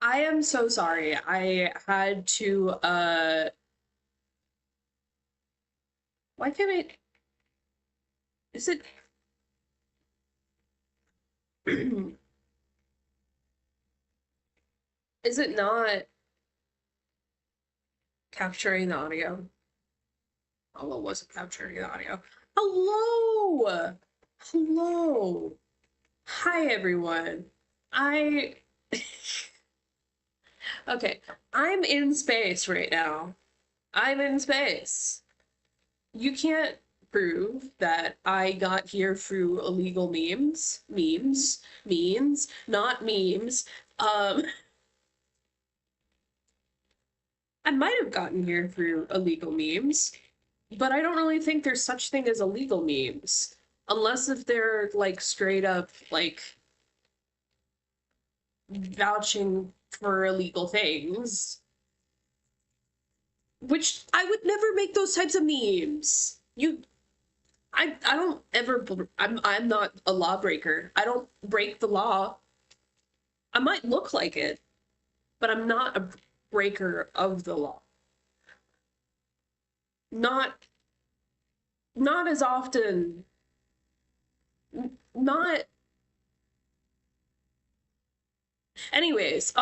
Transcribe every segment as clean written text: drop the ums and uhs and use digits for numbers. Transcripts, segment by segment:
I am so sorry. I had to why can't I is it is it not capturing the audio? Oh, it wasn't capturing the audio. Hello! Hello. Hi everyone. I okay, I'm in space right now. I'm in space. You can't prove that I got here through illegal means, not memes. I might have gotten here through illegal memes, but I don't really think there's such thing as illegal memes. Unless if they're like straight up like vouching for illegal things. Which I would never make those types of memes. I don't ever I'm not a lawbreaker. I don't break the law. I might look like it, but I'm not a breaker of the law. Not not as often. Not anyways,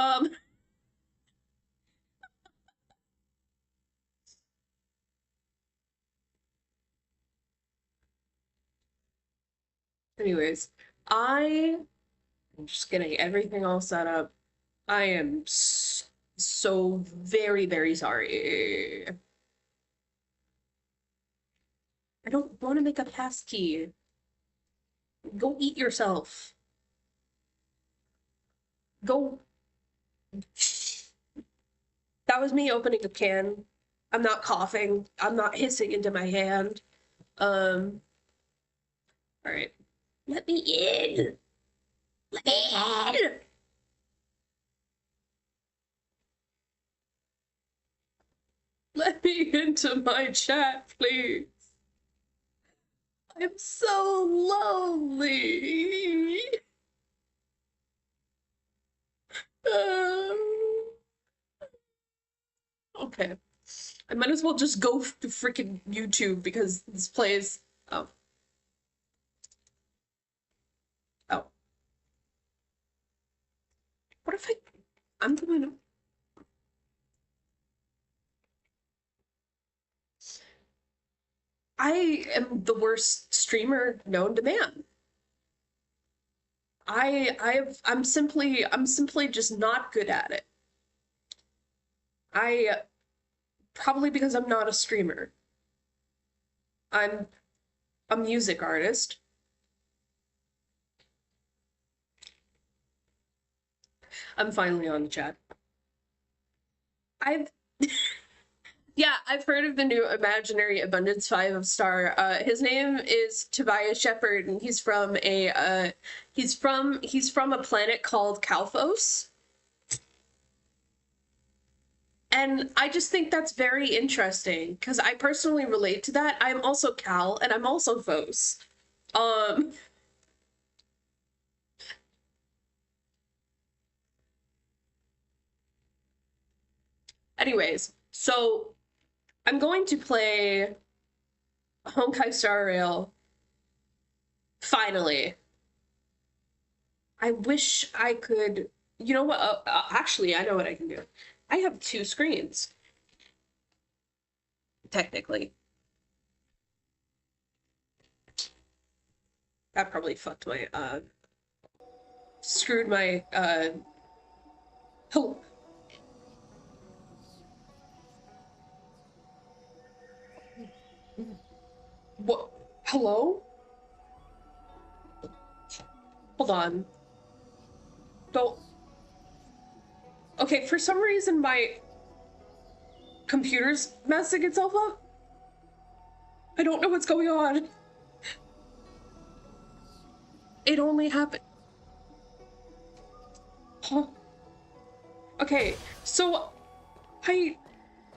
anyways, I am just getting everything all set up. I am so very, very sorry. I don't want to make a passkey. Go eat yourself. Go. That was me opening a can. I'm not coughing. I'm not hissing into my hand. All right. Let me in. Let me in. Let me into my chat, please. I'm so lonely. Um, okay. I might as well just go to freaking YouTube because this plays. Oh. Oh. What if I'm going to. I am the worst streamer known to man. I'm simply just not good at it. I probably because I'm not a streamer. I'm a music artist. I'm finally on the chat. I've yeah, I've heard of the new Imaginary Abundance 5 star. His name is Tobias Shepard, and he's from a planet called Kalphos. And I just think that's very interesting because I personally relate to that. I'm also Cal and I'm also Phos. Um anyways, so I'm going to play Honkai Star Rail finally. I wish I could. You know what? Actually, I know what I can do. I have two screens, technically. That probably fucked my, screwed my, oh, what? Hello? Hold on. Don't. Okay, for some reason, my computer's messing itself up. I don't know what's going on. It only happened. Huh? Okay, so I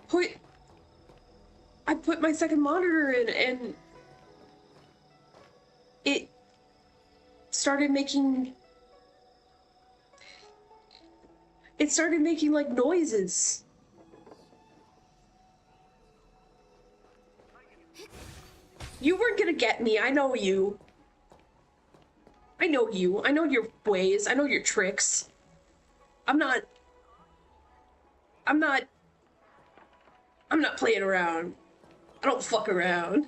put I put my second monitor in and it started making It started making like noises. You weren't gonna get me. I know you. I know you. I know your ways. I know your tricks. I'm not playing around. I don't fuck around.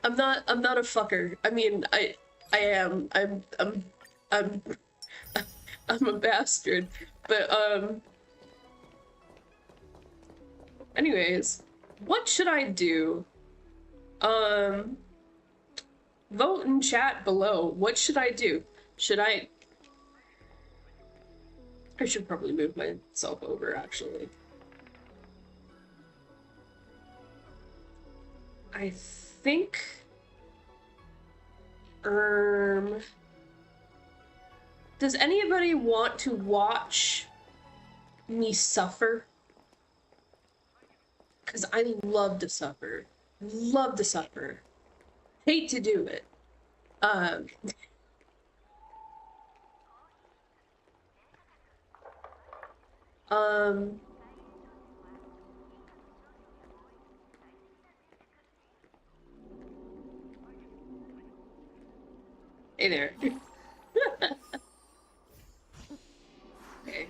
I'm not a fucker. I mean, I am. I'm I'm a bastard. But anyways, what should I do? Vote in chat below. What should I do? Should I should probably move myself over, actually. I think... does anybody want to watch me suffer? Because I love to suffer. Love to suffer. Hate to do it. Hey there. Okay,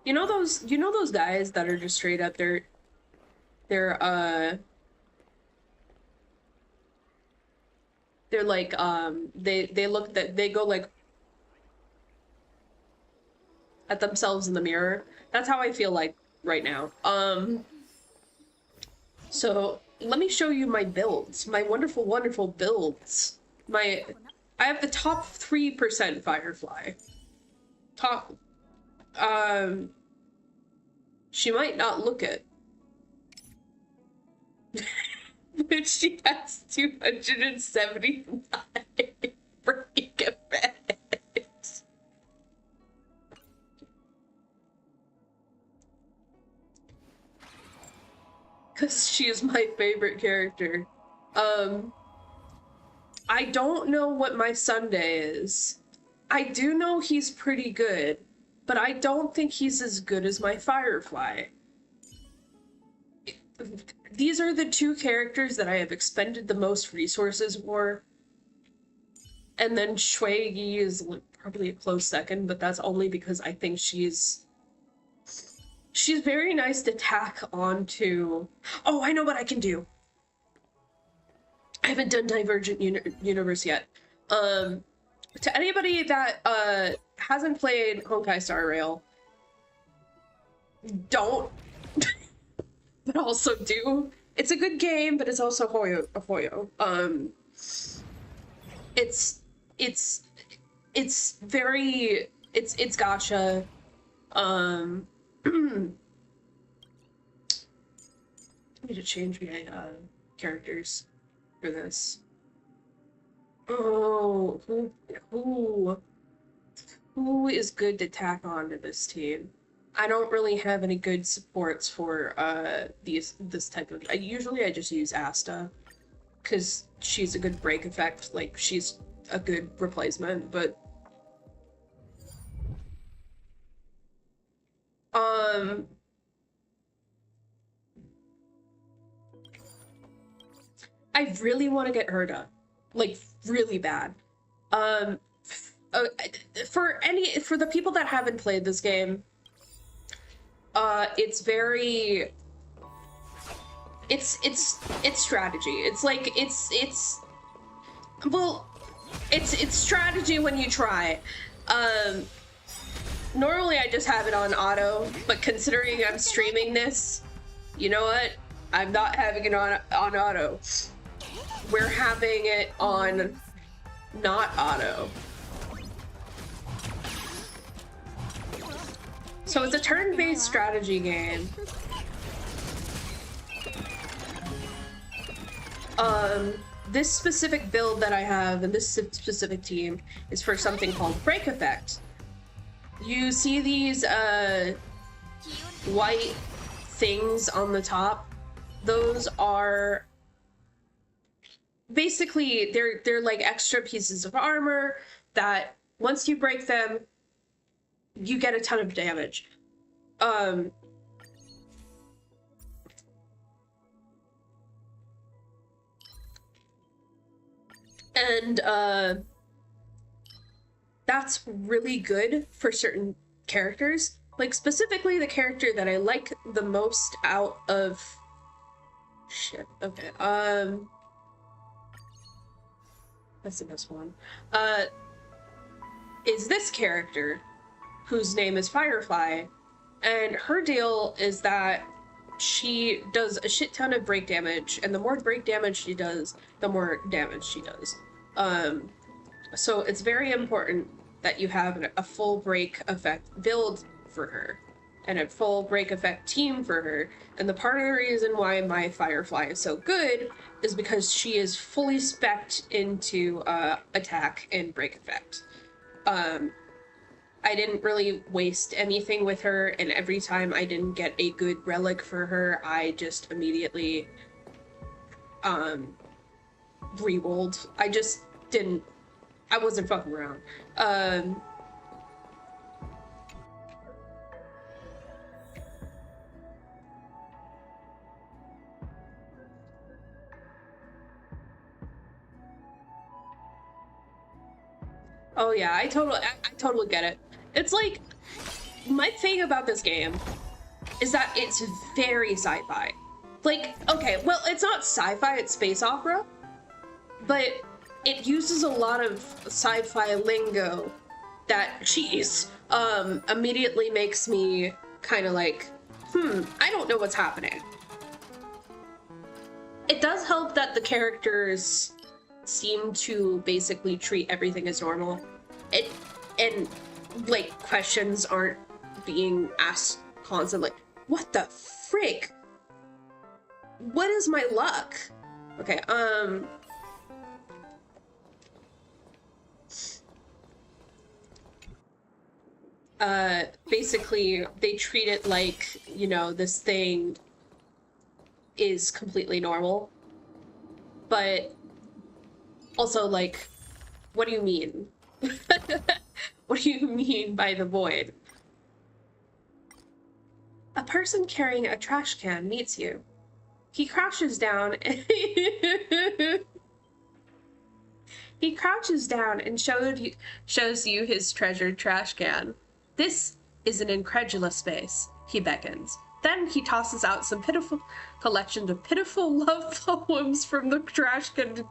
you know those guys that are just straight up, they're like, they go like at themselves in the mirror. That's how I feel like right now. So let me show you my builds, my wonderful, wonderful builds. I have the top 3% Firefly. Top, she might not look it. But she has 279 freaking effects. Because she is my favorite character. I don't know what my Sunday is. I do know he's pretty good, but I don't think he's as good as my Firefly. These are the two characters that I have expended the most resources for. And then Shui Yi is probably a close second, but that's only because I think she's very nice to tack onto. Oh, I know what I can do. I haven't done Divergent Universe yet. To anybody that hasn't played Honkai Star Rail, don't, but also do. It's a good game, but it's also Hoyo. It's gacha. I need to change my characters for this. Oh, who is good to tack on to this team? I don't really have any good supports for this type of. Usually I just use Asta, because she's a good break effect. Like, she's a good replacement, but I really want to get Herda, like, really bad. For the people that haven't played this game, it's very, it's strategy. It's like, it's strategy when you try. Normally I just have it on auto, but considering I'm streaming this, you know what? I'm not having it on auto. We're having it on not auto. So it's a turn-based strategy game. This specific build that I have and this specific team is for something called Break Effect. You see these white things on the top? Those are basically, they're like extra pieces of armor that once you break them, you get a ton of damage. And that's really good for certain characters. Like, specifically the character that I like the most out of... Shit, okay, that's the best one. Is this character, whose name is Firefly, and her deal is that she does a shit ton of break damage, and the more break damage she does, the more damage she does. So it's very important that you have a full break effect build for her, and a full break effect team for her. And the part of the reason why my Firefly is so good is because she is fully spec'd into attack and break effect. I didn't really waste anything with her, and every time I didn't get a good relic for her, I just immediately re-rolled. I just didn't... I wasn't fucking around. Oh yeah, I totally get it. It's like, my thing about this game is that it's very sci-fi. Like, okay, well, it's not sci-fi, it's space opera, but it uses a lot of sci-fi lingo that, geez, immediately makes me kind of like, I don't know what's happening. It does help that the characters seem to basically treat everything as normal. And like, questions aren't being asked constantly. What the frick? What is my luck? Okay, basically they treat it like, you know, this thing is completely normal, but also, like, what do you mean? What do you mean by the void? A person carrying a trash can meets you. He crouches down and he crouches down and shows you his treasured trash can. This is an incredulous face, he beckons. Then he tosses out some pitiful collections of pitiful love poems from the trash can to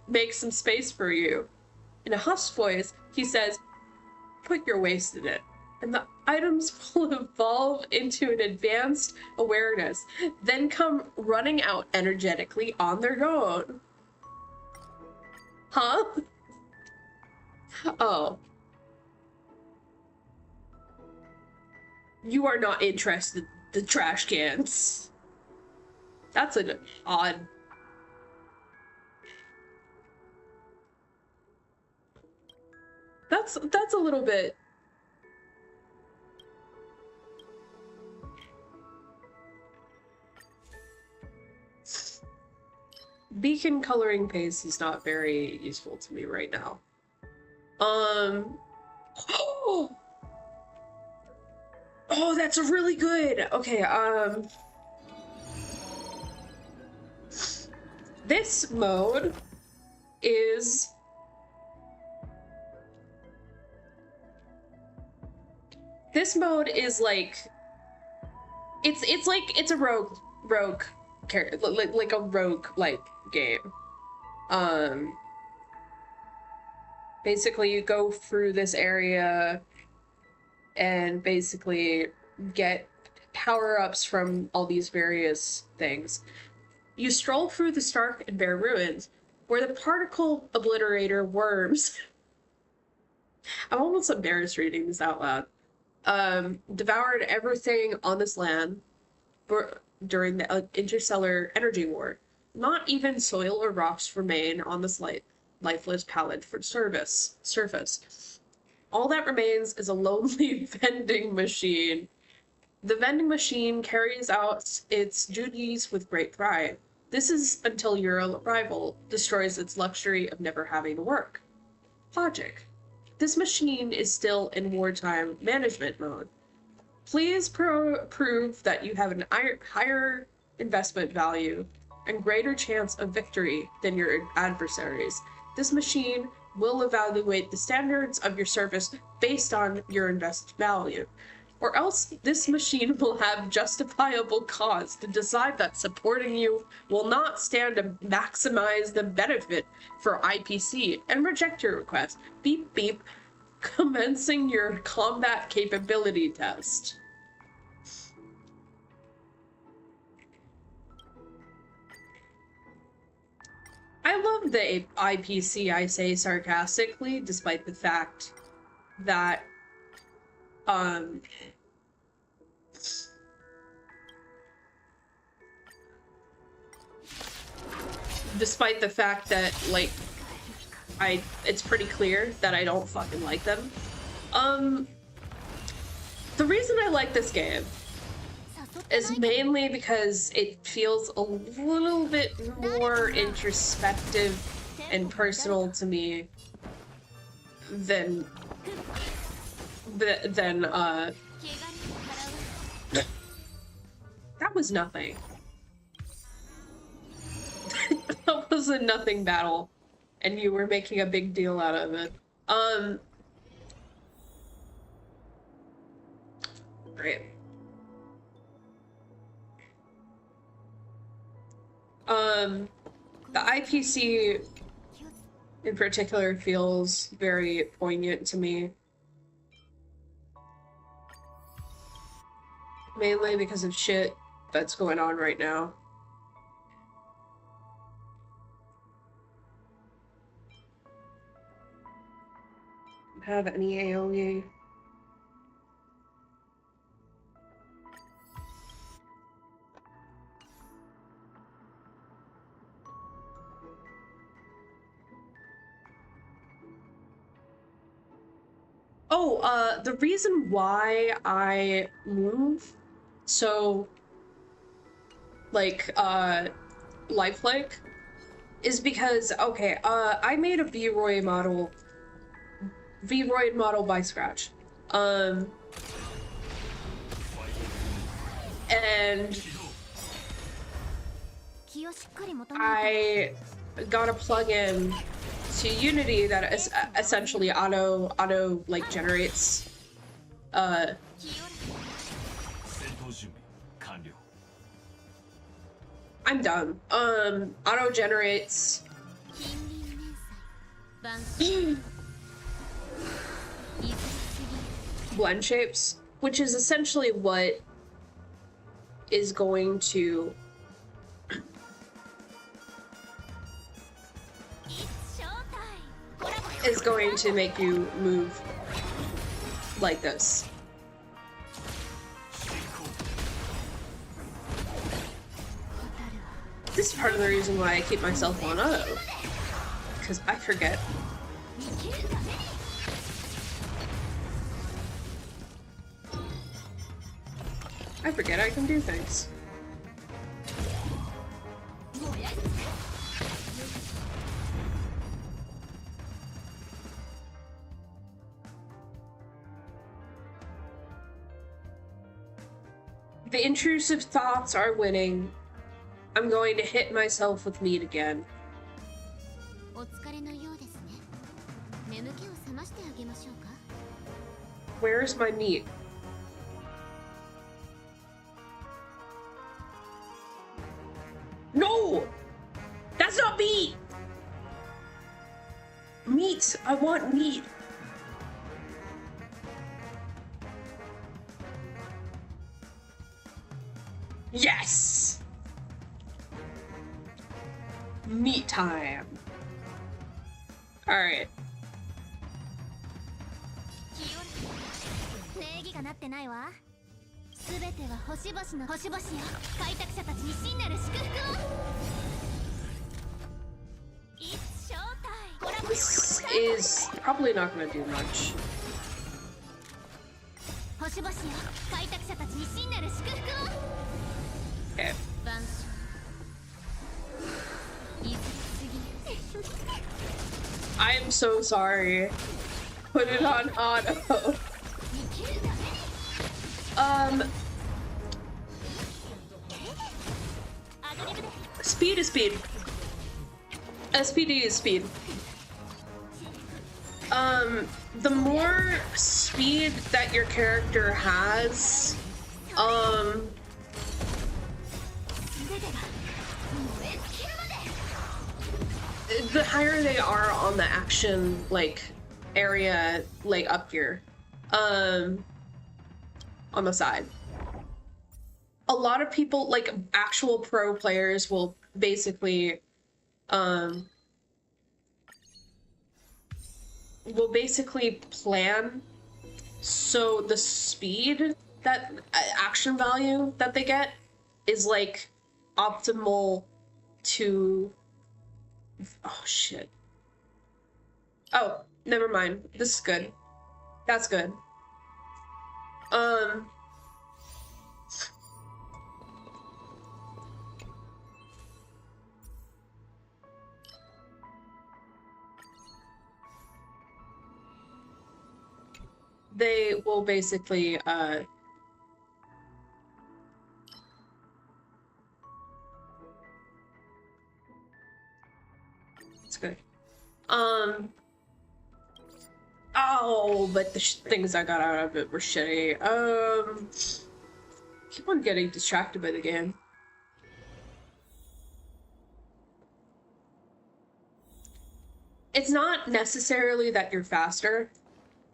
make some space for you. In a hushed voice, he says, "Put your waste in it." And the items will evolve into an advanced awareness, then come running out energetically on their own. Huh? Oh. You are not interested in the trash cans. That's an odd... That's a little bit... Beacon coloring paste is not very useful to me right now. Oh, that's really good. Okay, this mode is like, it's a rogue character, like a rogue like game. Basically you go through this area and basically get power-ups from all these various things. You stroll through the stark and bare ruins, where the particle obliterator worms I'm almost embarrassed reading this out loud. Devoured everything on this land during the interstellar energy war. Not even soil or rocks remain on this lifeless palette for surface. All that remains is a lonely vending machine. The vending machine carries out its duties with great pride. This is until your arrival destroys its luxury of never having to work. Logic. This machine is still in wartime management mode. Please prove that you have an higher investment value and greater chance of victory than your adversaries. This machine will evaluate the standards of your service based on your invest value. Or else this machine will have justifiable cause to decide that supporting you will not stand to maximize the benefit for IPC and reject your request. Beep beep. Commencing your combat capability test. I love the IPC, I say sarcastically, despite the fact that despite the fact that, like, it's pretty clear that I don't fucking like them. The reason I like this game is mainly because it feels a little bit more introspective and personal to me than that was nothing. That was a nothing battle, and you were making a big deal out of it. Right. The IPC in particular feels very poignant to me. Mainly because of shit that's going on right now. Have any AoE? Oh, the reason why I move so, like, lifelike is because, okay, I made a V-Roid model by Scratch. And I got a plugin to Unity that is essentially auto like generates I'm done. Auto generates blend shapes, which is essentially what is going to make you move like this. This is part of the reason why I keep myself on auto, because I forget. I forget I can do things. The intrusive thoughts are winning. I'm going to hit myself with meat again. Where's my meat? No! That's not meat! Meat! I want meat! Yes! Meat time. Alright. This is probably not gonna do much. Okay. I am so sorry. Put it on auto. Speed is speed. SPD is speed. The more speed that your character has, the higher they are on the action, like, area, like, up here, on the side. A lot of people, like, actual pro players will basically, plan so the speed that action value that they get is like optimal to oh shit. Oh, never mind. This is good. That's good. They will basically it's good. Oh, but the things I got out of it were shitty. Keep on getting distracted by the game. It's not necessarily that you're faster,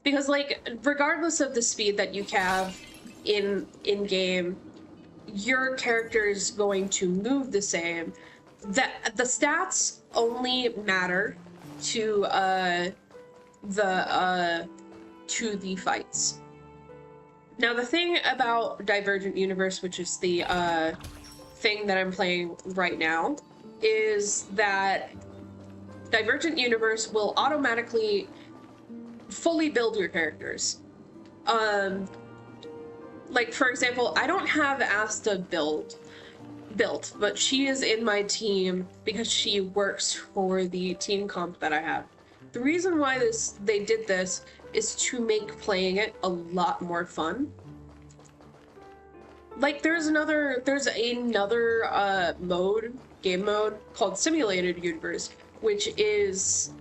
because like regardless of the speed that you have in game, your character is going to move the same. That the stats only matter to the fights. Now the thing about Divergent Universe, which is the thing that I'm playing right now, is that Divergent Universe will automatically fully build your characters. Like for example, I don't have Asta built, but she is in my team because she works for the team comp that I have. The reason why they did this is to make playing it a lot more fun. Like there's another game mode called Simulated Universe, which is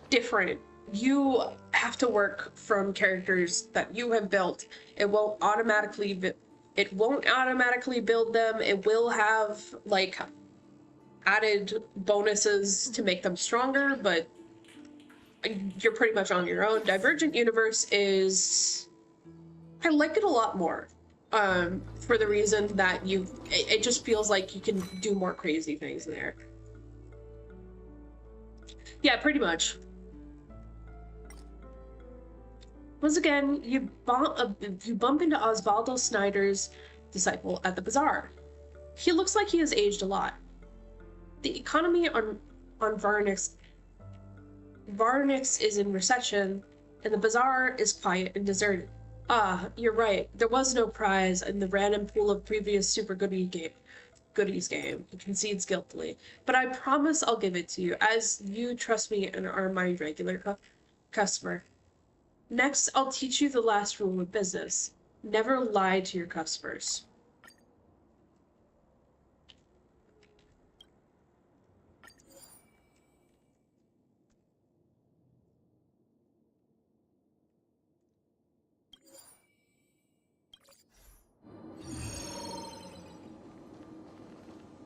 different. You have to work from characters that you have built. It won't automatically build them. It will have like added bonuses to make them stronger, but you're pretty much on your own. Divergent Universe is, I like it a lot more, for the reason that it just feels like you can do more crazy things in there. Yeah, pretty much. Once again, you bump into Osvaldo Snyder's disciple at the bazaar. He looks like he has aged a lot. The economy on Varnix is in recession, and the bazaar is quiet and deserted. Ah, you're right. There was no prize in the random pool of previous Super Goodies game. He concedes guiltily. But I promise I'll give it to you, as you trust me and are my regular customer. Next, I'll teach you the last rule of business. Never lie to your customers.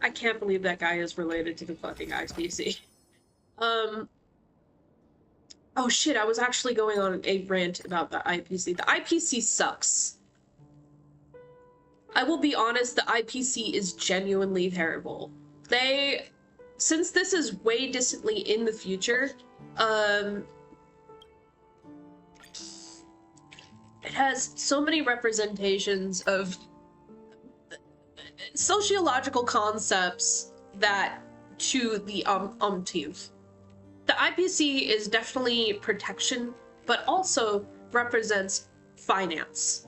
I can't believe that guy is related to the fucking IPC. Oh shit, I was actually going on a rant about the IPC. The IPC sucks. I will be honest, the IPC is genuinely terrible. Since this is way distantly in the future, it has so many representations of sociological concepts that to the umpteenth. The IPC is definitely protection, but also represents finance.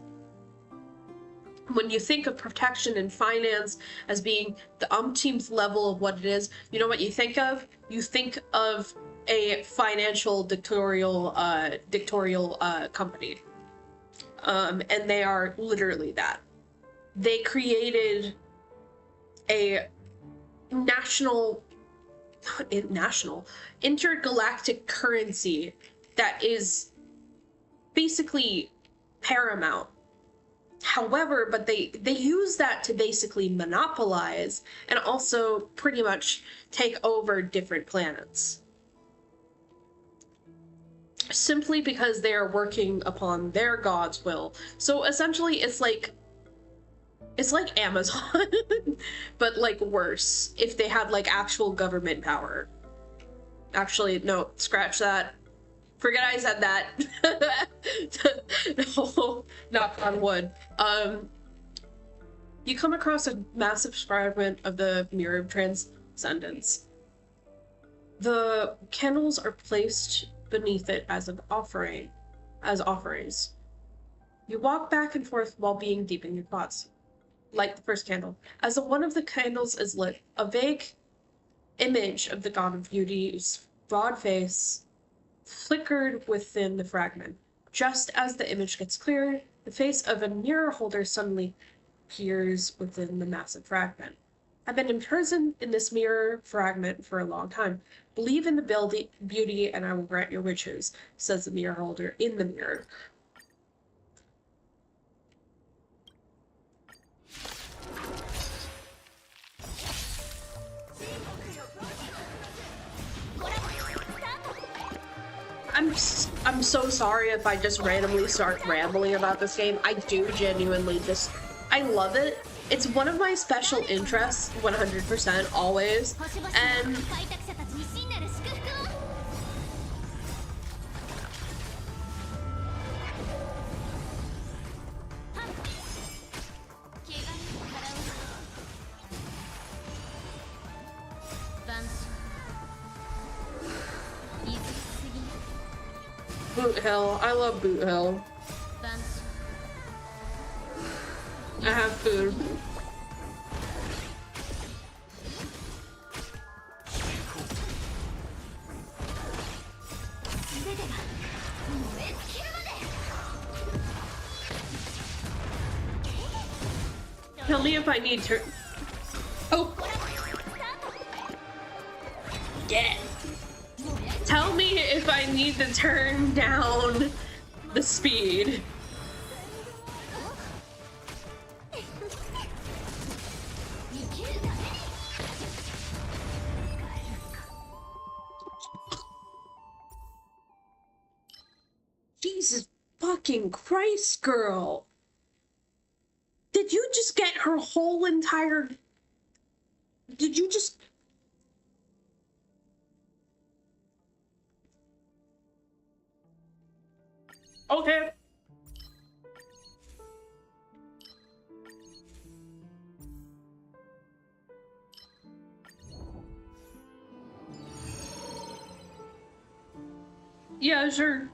When you think of protection and finance as being the umpteenth level of what it is, you know what you think of? You think of a financial dictatorial company. And they are literally that. They created a intergalactic currency that is basically paramount. However, but they use that to basically monopolize and also pretty much take over different planets. Simply because they are working upon their god's will. So essentially it's like Amazon, but like worse if they had like actual government power. Actually, no, scratch that. Forget I said that. No, knock on wood. You come across a massive fragment of the Mirror of Transcendence. The candles are placed beneath it as offerings. You walk back and forth while being deep in your thoughts. Light the first candle. As one of the candles is lit, a vague image of the God of Beauty's broad face flickered within the fragment. Just as the image gets clearer, the face of a mirror holder suddenly appears within the massive fragment. I've been imprisoned in this mirror fragment for a long time. Believe in the beauty and I will grant your wishes, says the mirror holder in the mirror. I'm so sorry if I just randomly start rambling about this game. I do genuinely I love it. It's one of my special interests, 100%, always. And Boot Hill. I love Boot Hill. I have food. Tell me if I need to. Oh. Yeah. Tell me if I need to turn down the speed. Jesus fucking Christ, girl. Did you just get her whole entire... Did you just... Okay. Yeah, sure.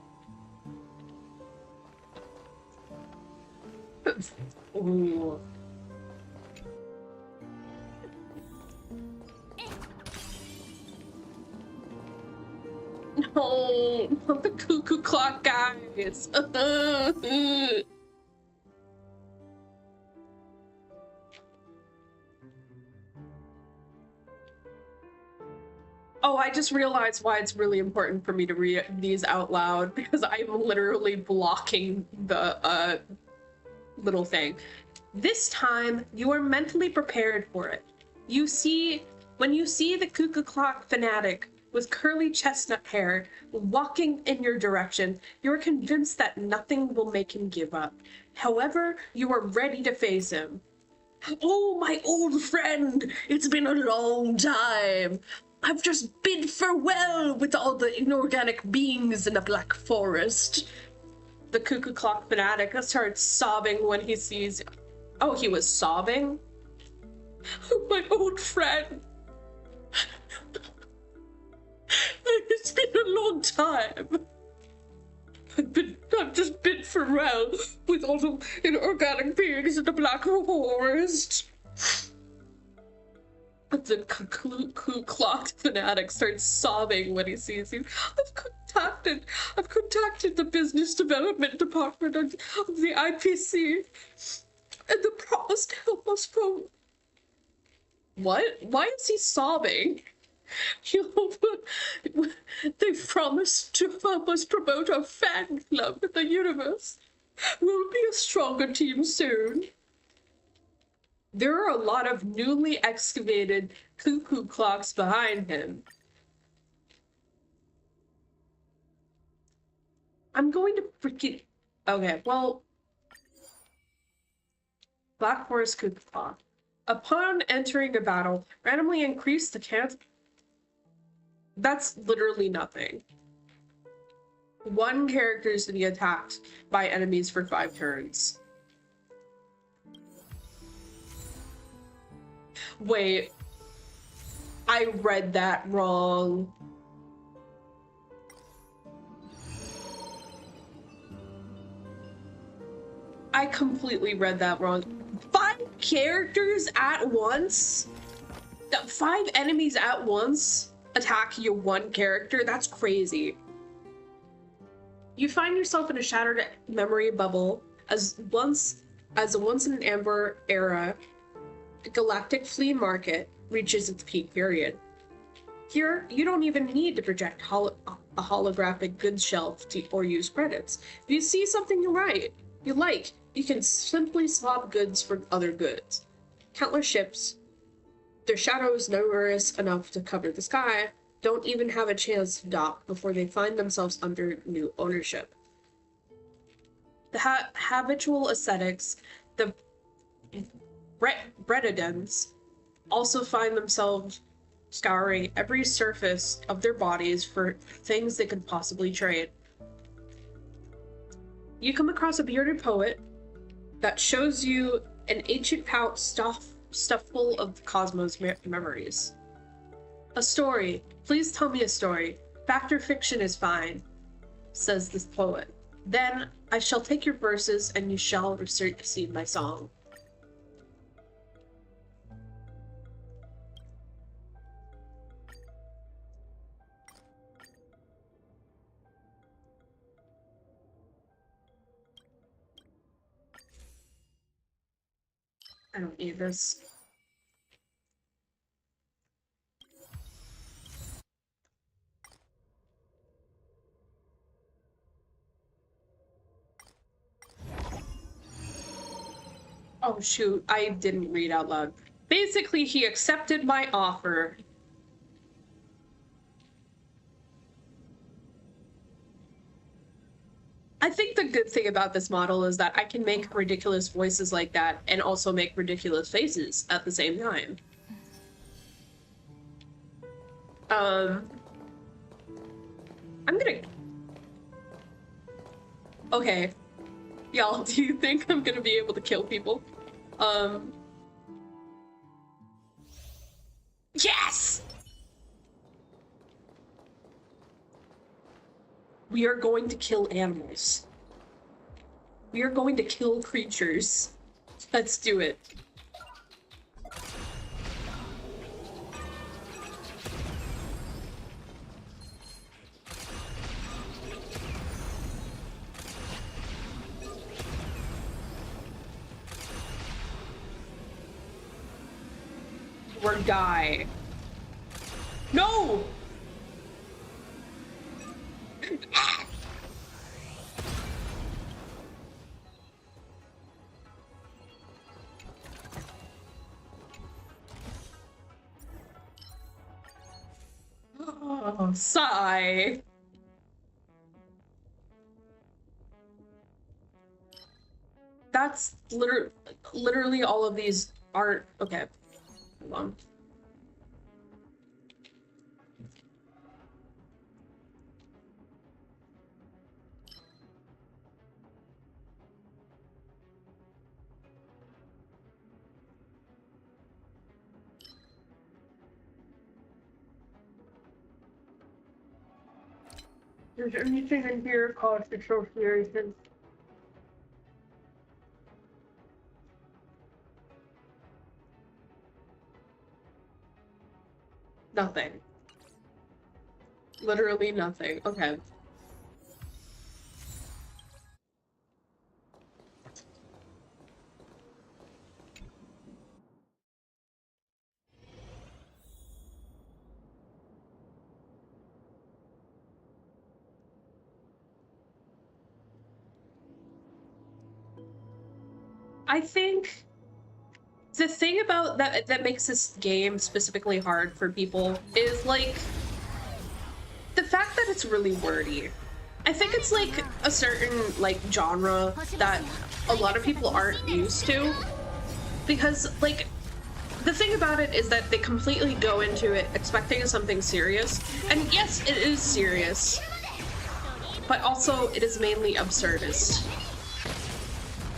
Ooh. No, not the cuckoo clock guys. Oh, I just realized why it's really important for me to read these out loud, because I'm literally blocking the little thing. This time, you are mentally prepared for it. When you see the cuckoo clock fanatic with curly chestnut hair walking in your direction, you are convinced that nothing will make him give up. However, you are ready to face him. Oh, my old friend, it's been a long time. I've just bid farewell with all the inorganic beings in the Black Forest. The cuckoo clock fanatic starts sobbing when he sees... Oh, he was sobbing? Oh, my old friend. It's been a long time. I've just bid farewell with all the inorganic beings in the Black Forest. of the Ku Klux fanatic starts sobbing when he sees you. I've contacted the business development department of the IPC, and the promise to help us promote. What? Why is he sobbing? They promised to help us promote our fan club in the universe. We'll be a stronger team soon. There are a lot of newly excavated cuckoo clocks behind him. I'm going to freaking... Okay, well... Black Forest Cuckoo Clock. Upon entering a battle, randomly increase the chance... That's literally nothing. One character is to be attacked by enemies for 5 turns. Wait. I read that wrong. I completely read that wrong. 5 characters at once? 5 enemies at once attack your one character? That's crazy. You find yourself in a shattered memory bubble as a once in an amber era galactic flea market reaches its peak period. Here, you don't even need to project a holographic goods shelf or use credits. If you see something you like, you can simply swap goods for other goods. Countless ships, their shadows numerous enough to cover the sky, don't even have a chance to dock before they find themselves under new ownership. The habitual ascetics, the Bredidens, also find themselves scouring every surface of their bodies for things they could possibly trade. You come across a bearded poet that shows you an ancient pouch stuffed full of the cosmos' memories. A story. Please tell me a story. Fact or fiction is fine, says this poet. Then I shall take your verses and you shall receive my song. I don't need this. Oh shoot, I didn't read out loud. Basically, he accepted my offer. I think the good thing about this model is that I can make ridiculous voices like that and also make ridiculous faces at the same time. I'm gonna... Okay. Y'all, do you think I'm gonna be able to kill people? Yes! We are going to kill animals. We are going to kill creatures. Let's do it. Or die. No! Oh, sigh. That's literally all of these aren't okay. Hold on. Is there anything in here called association? Nothing. Literally nothing. Okay. I think the thing about that makes this game specifically hard for people is like the fact that it's really wordy. I think it's like a certain like genre that a lot of people aren't used to, because like the thing about it is that they completely go into it expecting something serious, and yes, it is serious, but also it is mainly absurdist.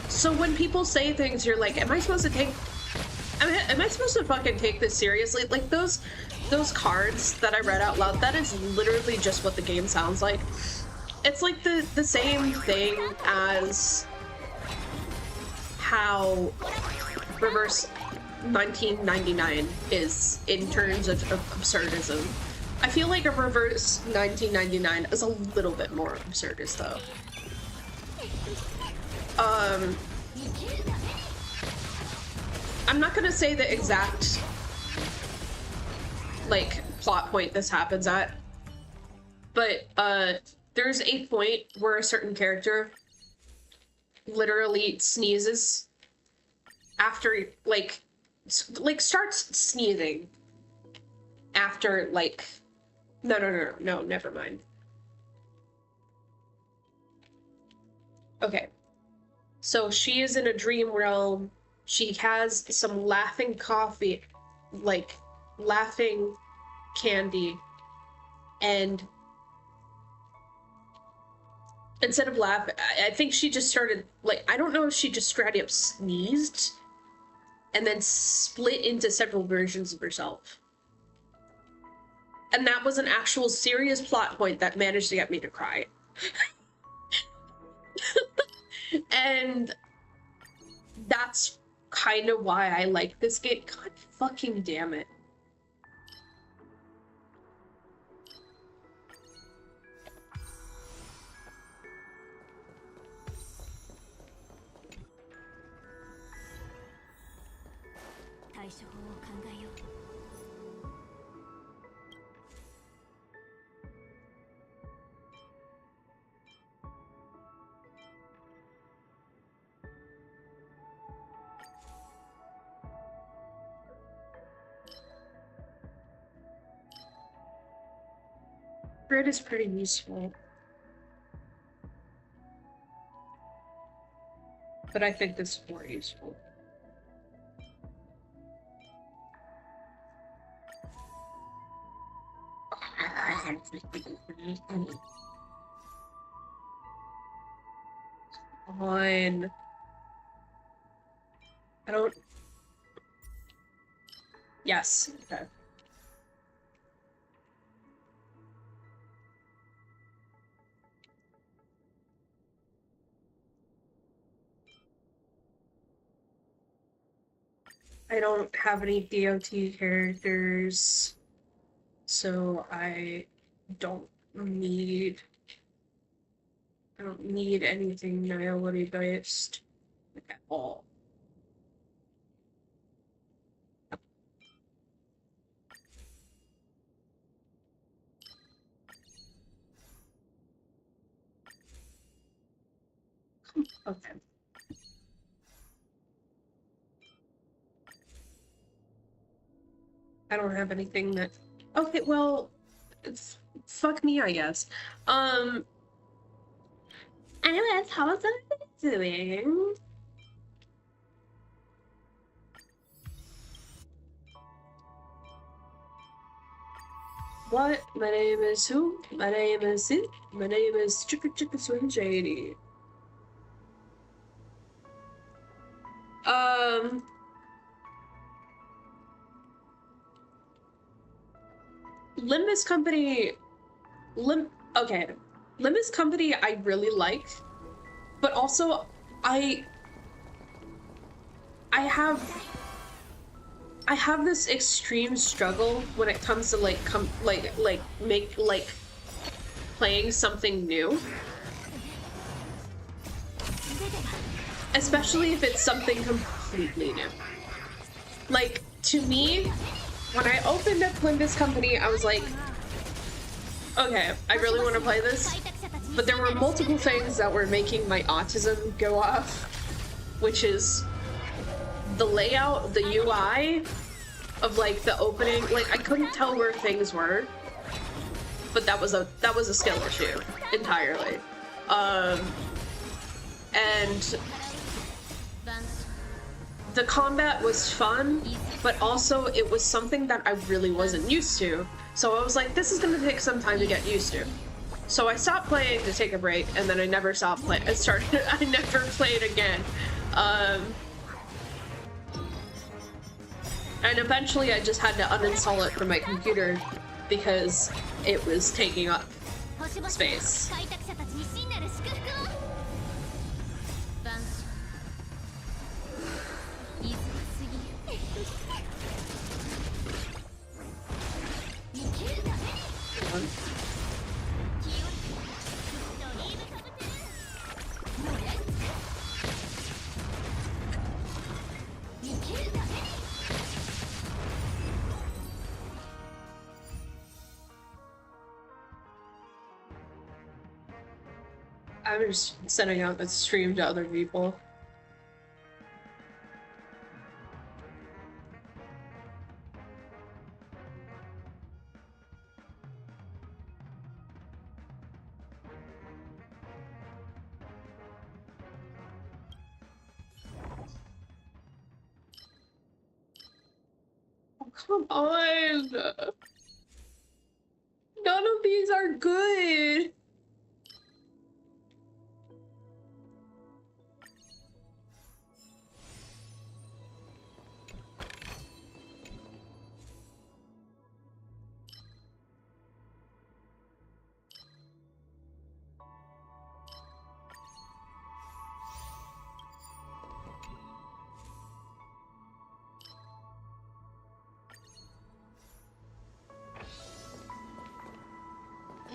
So when people say things, you're like, am I supposed to fucking take this seriously? Like those cards that I read out loud, that is literally just what the game sounds like. It's like the same thing as how Reverse 1999 is in terms of absurdism. I feel like a Reverse 1999 is a little bit more absurdist though. I'm not gonna say the exact like plot point this happens at, but there's a point where a certain character literally sneezes after like starts sneezing after like no, never mind. Okay, so she is in a dream realm. She has some laughing coffee, like laughing candy, and instead of laugh, I think she just started like, I don't know if she just straight up sneezed and then split into several versions of herself. And that was an actual serious plot point that managed to get me to cry. And that's kind of why I like this game. God fucking damn it. Grid is pretty useful. But I think this is more useful. Fine. I don't... Yes. Okay. I don't have any DOT characters, so I don't need anything Niality based at all. Okay. I don't have anything that... Okay, well, fuck me, I guess. Anyways, how was everybody doing? What? My name is who? My name is who? My name is Chicka Chicka Swing Shady. Limbus Company... Okay. Limbus Company I really like, but also I have I have this extreme struggle when it comes to playing something new. Especially if it's something completely new. Like, to me, when I opened up Quintus Company, I was like, okay, I really want to play this. But there were multiple things that were making my autism go off, which is the layout, the UI of like the opening. Like, I couldn't tell where things were, but that was a skill issue entirely. And the combat was fun, but also it was something that I really wasn't used to. So I was like, this is gonna take some time to get used to. So I stopped playing to take a break, and then I never stopped playing. I never played again. And eventually I just had to uninstall it from my computer because it was taking up space. I'm just sending out the stream to other people. Oh, come on! None of these are good!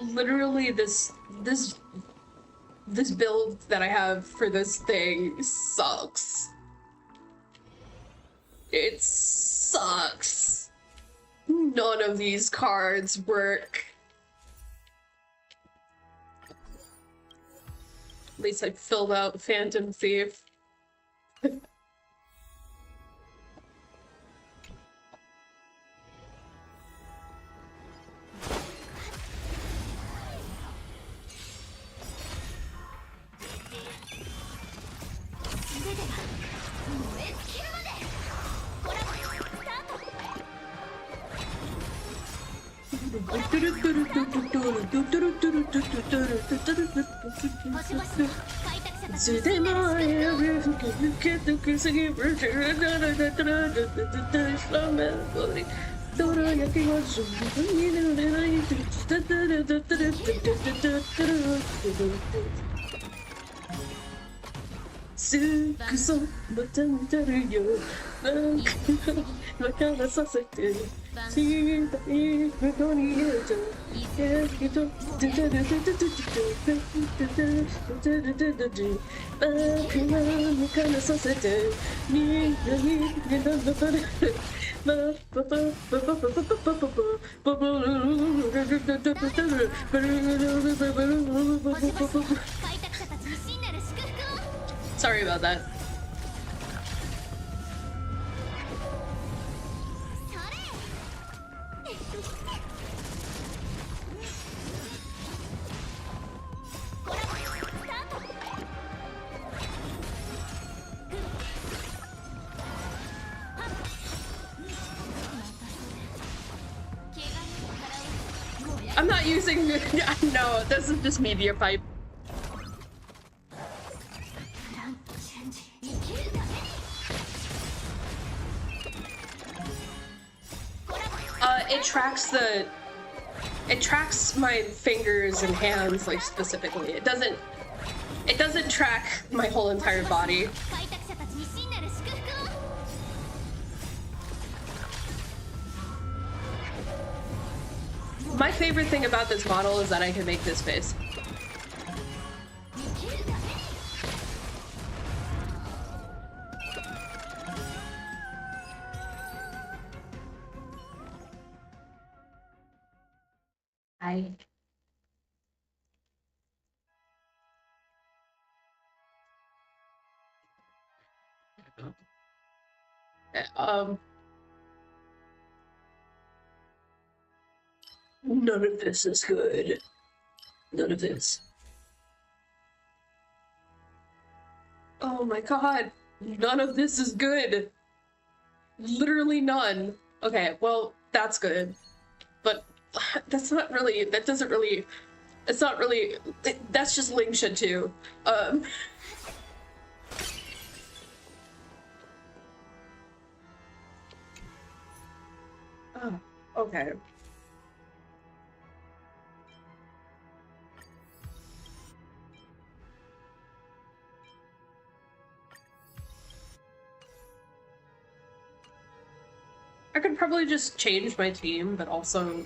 Literally, this build that I have for this thing sucks. It sucks. None of these cards work. At least I filled out Phantom Thief. Sorry about that. I'm not using. No, this is just media pipe. It tracks my fingers and hands, like, specifically. It doesn't track my whole entire body. My favorite thing about this model is that I can make this face. I none of this is good. None of this. Oh my god. None of this is good. Literally none. Okay, well, that's good. But that's not really, that doesn't really, it's not really, that's just Lingsha too. Oh, okay. I could probably just change my team, but also...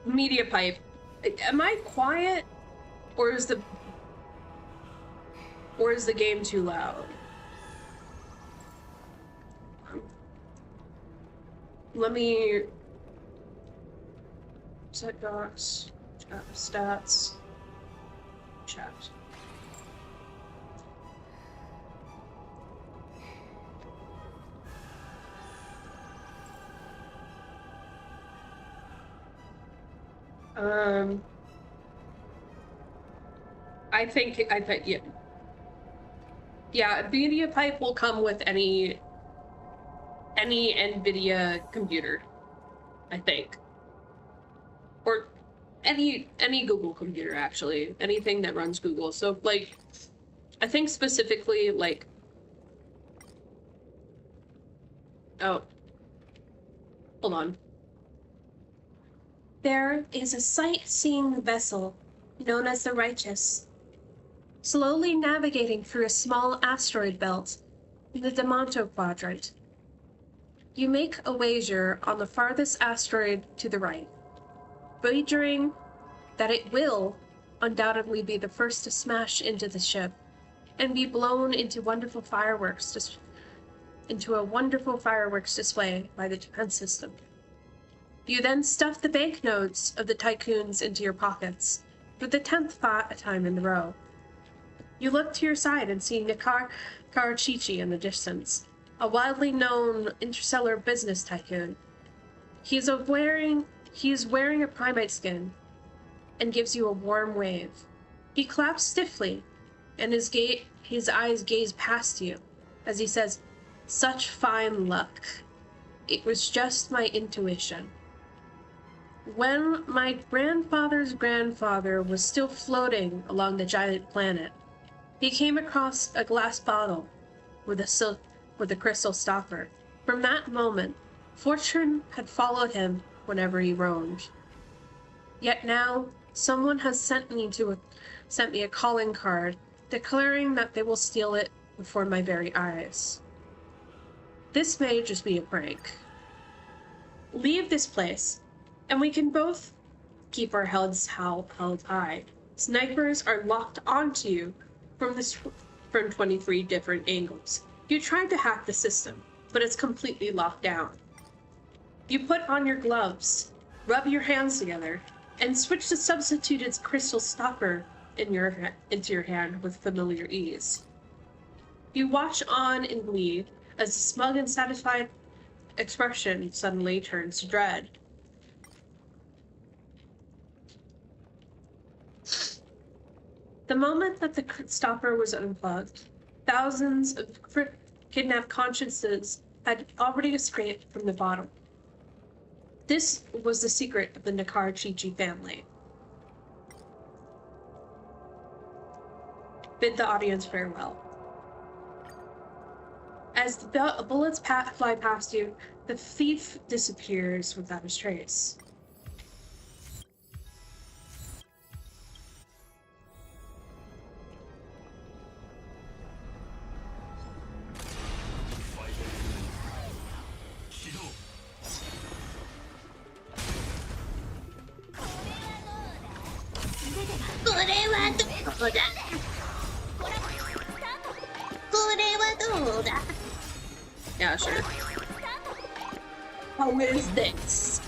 Media pipe. Am I quiet? Or is the game too loud? Let me... Set docs, stats, chat. I think, yeah. Yeah, Media Pipe will come with any NVIDIA computer, I think. Or any Google computer, actually. Anything that runs Google. So, like, I think specifically, like... Oh. Hold on. There is a sightseeing vessel known as the Righteous, slowly navigating through a small asteroid belt in the Demonto Quadrant. You make a wager on the farthest asteroid to the right, wagering that it will undoubtedly be the first to smash into the ship and be blown into a wonderful fireworks display by the defense system. You then stuff the banknotes of the tycoons into your pockets for the 10th time in a row. You look to your side and see Nakar Karachichi in the distance, a widely known interstellar business tycoon. He is wearing a primate skin and gives you a warm wave. He claps stiffly, and his eyes gaze past you as he says, "Such fine luck. It was just my intuition. When my grandfather's grandfather was still floating along the giant planet, he came across a glass bottle with a crystal stopper. From that moment, fortune had followed him whenever he roamed. Yet now, someone has sent me a calling card, declaring that they will steal it before my very eyes. This may just be a prank. Leave this place, and we can both keep our heads held high. Snipers are locked onto you from 23 different angles. You tried to hack the system, but it's completely locked down. You put on your gloves, rub your hands together, and switch the substituted crystal stopper into your hand with familiar ease. You watch on in glee as the smug and satisfied expression suddenly turns to dread. The moment that the stopper was unplugged, thousands of kidnapped consciences had already escaped from the bottom. This was the secret of the Nakar Chichi family. Bid the audience farewell. As the bullets fly past you, the thief disappears without a trace. はどうだこれはどうだ Yeah, sure. How is this?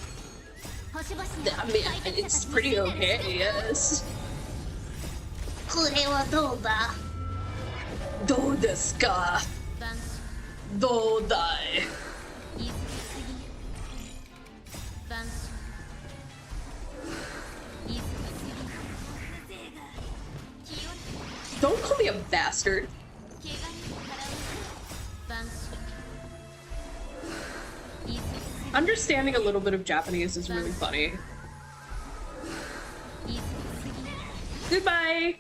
I mean, it's pretty okay, yes. これはどうだどうですかどうだい Don't call me a bastard. Understanding a little bit of Japanese is really funny. Goodbye!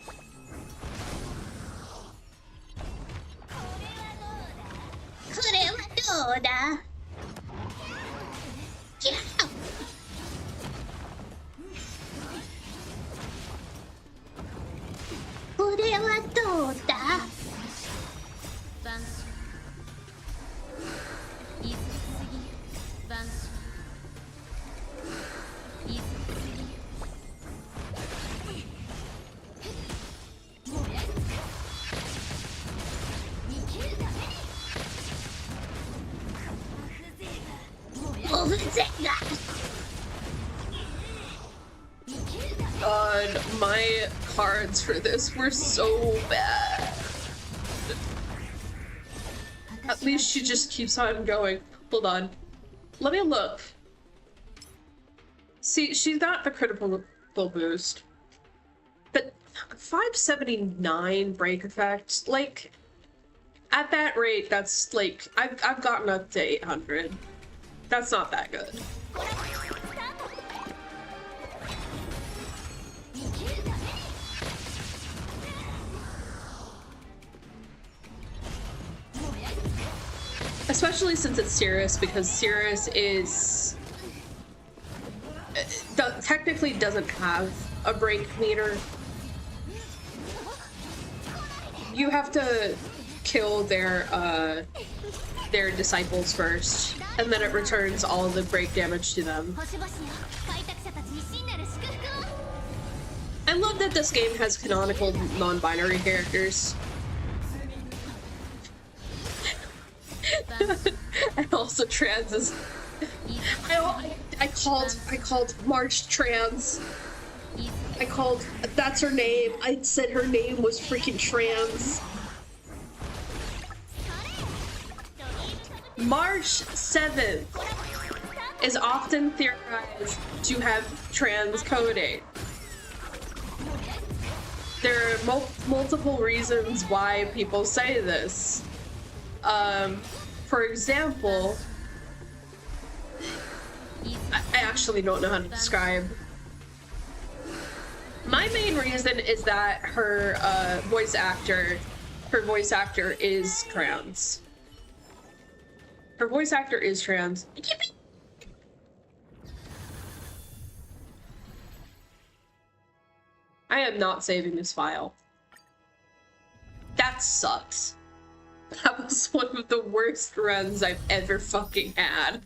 God, my cards for this were so bad. At least she just keeps on going. Hold on. Let me look. See, she's got the critical boost. But 579 break effect, like, at that rate, that's like, I've gotten up to 800. That's not that good. Especially since it's Cirrus, because Cirrus is technically doesn't have a break meter. You have to kill their disciples first, and then it returns all the break damage to them. I love that this game has canonical non-binary characters. And also trans is I called March trans. I called that's her name. I said her name was freaking trans. March 7th is often theorized to have trans coding. There are multiple reasons why people say this. For example, I actually don't know how to describe. My main reason is that her voice actor is trans. Her voice actor is trans. Yippee! I am not saving this file. That sucks. That was one of the worst runs I've ever fucking had.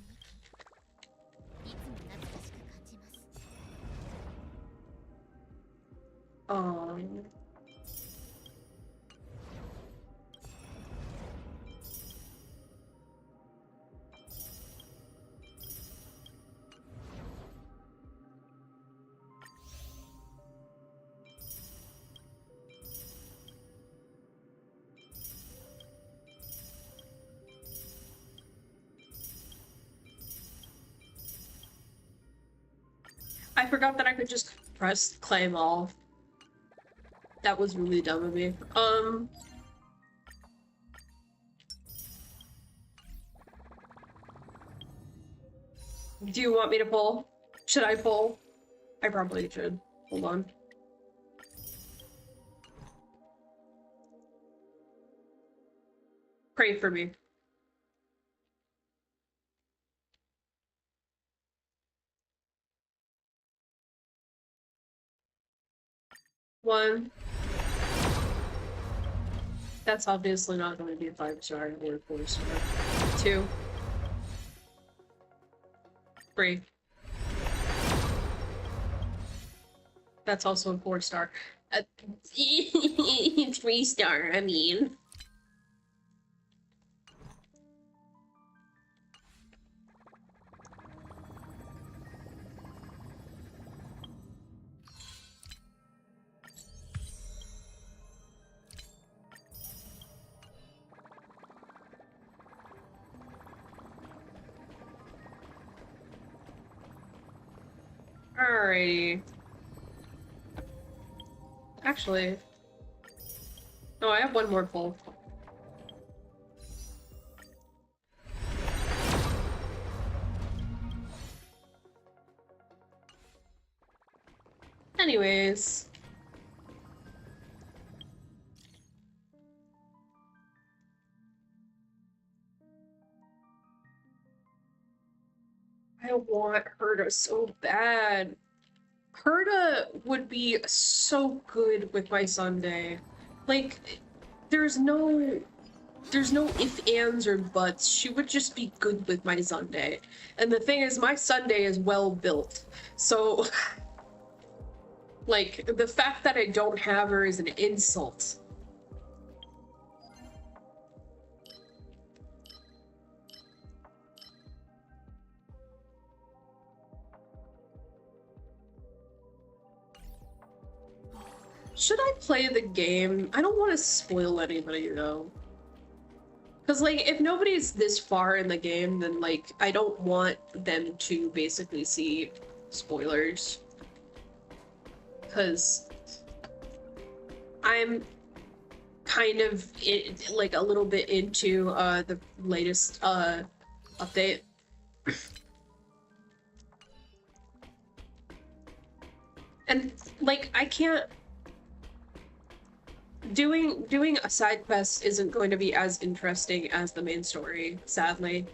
I forgot that I could just press claim all. That was really dumb of me. Do you want me to pull? Should I pull? I probably should. Hold on. Pray for me. One. That's obviously not going to be a 5-star or a 4-star. 2. 3. That's also a 4-star. A 3-star, I mean. Alrighty. Actually, no, I have one more pull. Anyways. I want Herta so bad. Herta would be so good with my Sunday. Like, there's no if, ands, or buts. She would just be good with my Sunday. And the thing is, my Sunday is well built. So, like, the fact that I don't have her is an insult. Should I play the game? I don't want to spoil anybody, though. Because, like, if nobody's this far in the game, then, like, I don't want them to basically see spoilers. Because I'm kind of, like, a little bit into, the latest, update. And, like, I can't... Doing a side quest isn't going to be as interesting as the main story, sadly.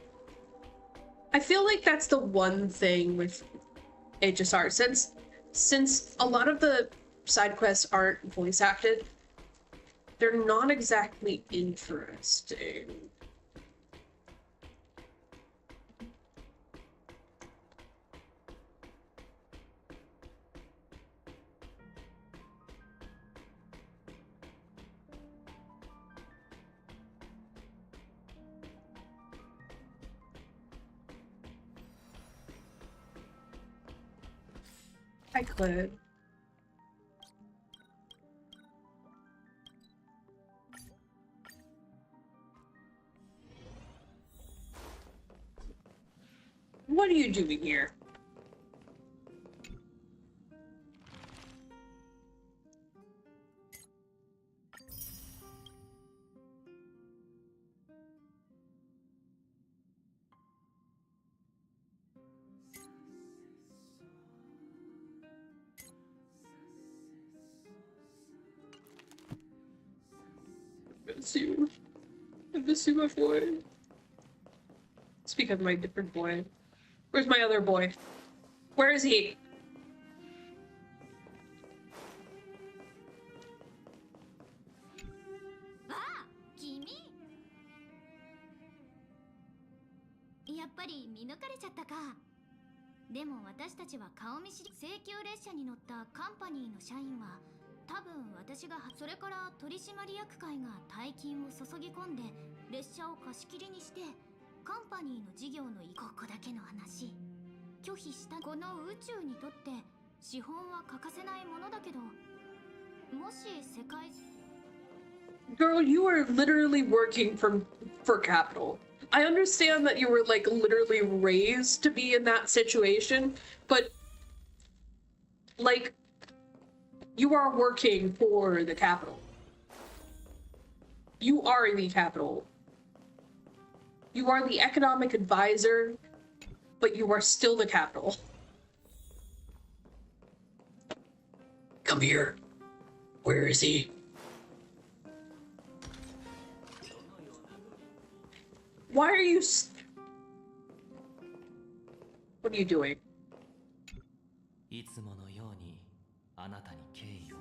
I feel like that's the one thing with HSR, since a lot of the side quests aren't voice acted, they're not exactly interesting. I could. What are you doing here? I miss you. I miss you, my boy. Speak of my different boy. Where's my other boy? Where is he? Ah, Kimi? やっぱり見抜かれちゃったか。でも私たちは顔見知り。請求列車に乗ったカンパニーの社員は多分私がそれから取締役会が大金を注ぎ込んで列車を貸し切りにしてカンパニーの事業のここだけの話拒否した。この宇宙にとって資本は欠かせないものだけどもし世界 Girl, you are literally working for capital. I understand that you were, like, literally raised to be in that situation, but, like, you are working for the capital. You are the capital. You are the economic advisor, but you are still the capital. Come here. Where is he? Why are you... What are you doing? いつものようにあなたに敬意を。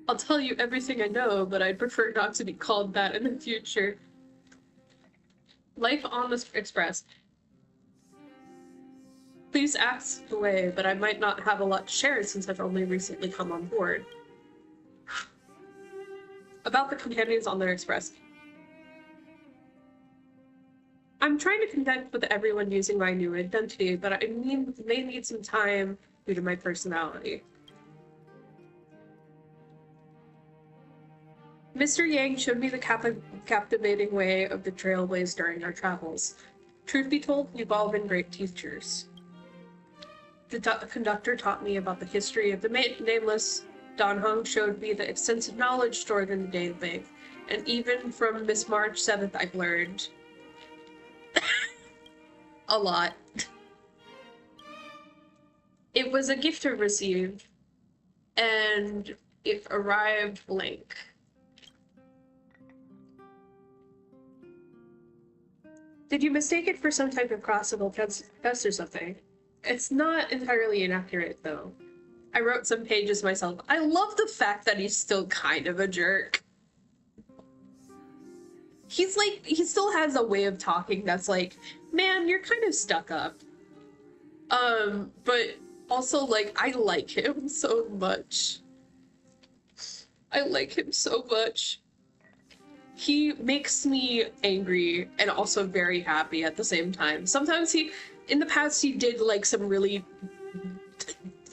I'll tell you everything I know, but I'd prefer not to be called that in the future. Life on the Express. Please ask away, but I might not have a lot to share since I've only recently come on board. About the companions on their express. I'm trying to connect with everyone using my new identity, but I may need some time due to my personality. Mr. Yang showed me the captivating way of the trailways during our travels. Truth be told, we've all been great teachers. The conductor taught me about the history of the nameless. Dan Heng showed me the extensive knowledge stored in the data bank, and even from Miss March 7th, I've learned a lot. It was a gift to receive, and it arrived blank. Did you mistake it for some type of classical test or something? It's not entirely inaccurate, though. I wrote some pages myself. I love the fact that he's still kind of a jerk. He's like, he still has a way of talking that's like, man, you're kind of stuck up. But also, like, I like him so much. I like him so much. He makes me angry and also very happy at the same time. Sometimes in the past, he did, like, some really,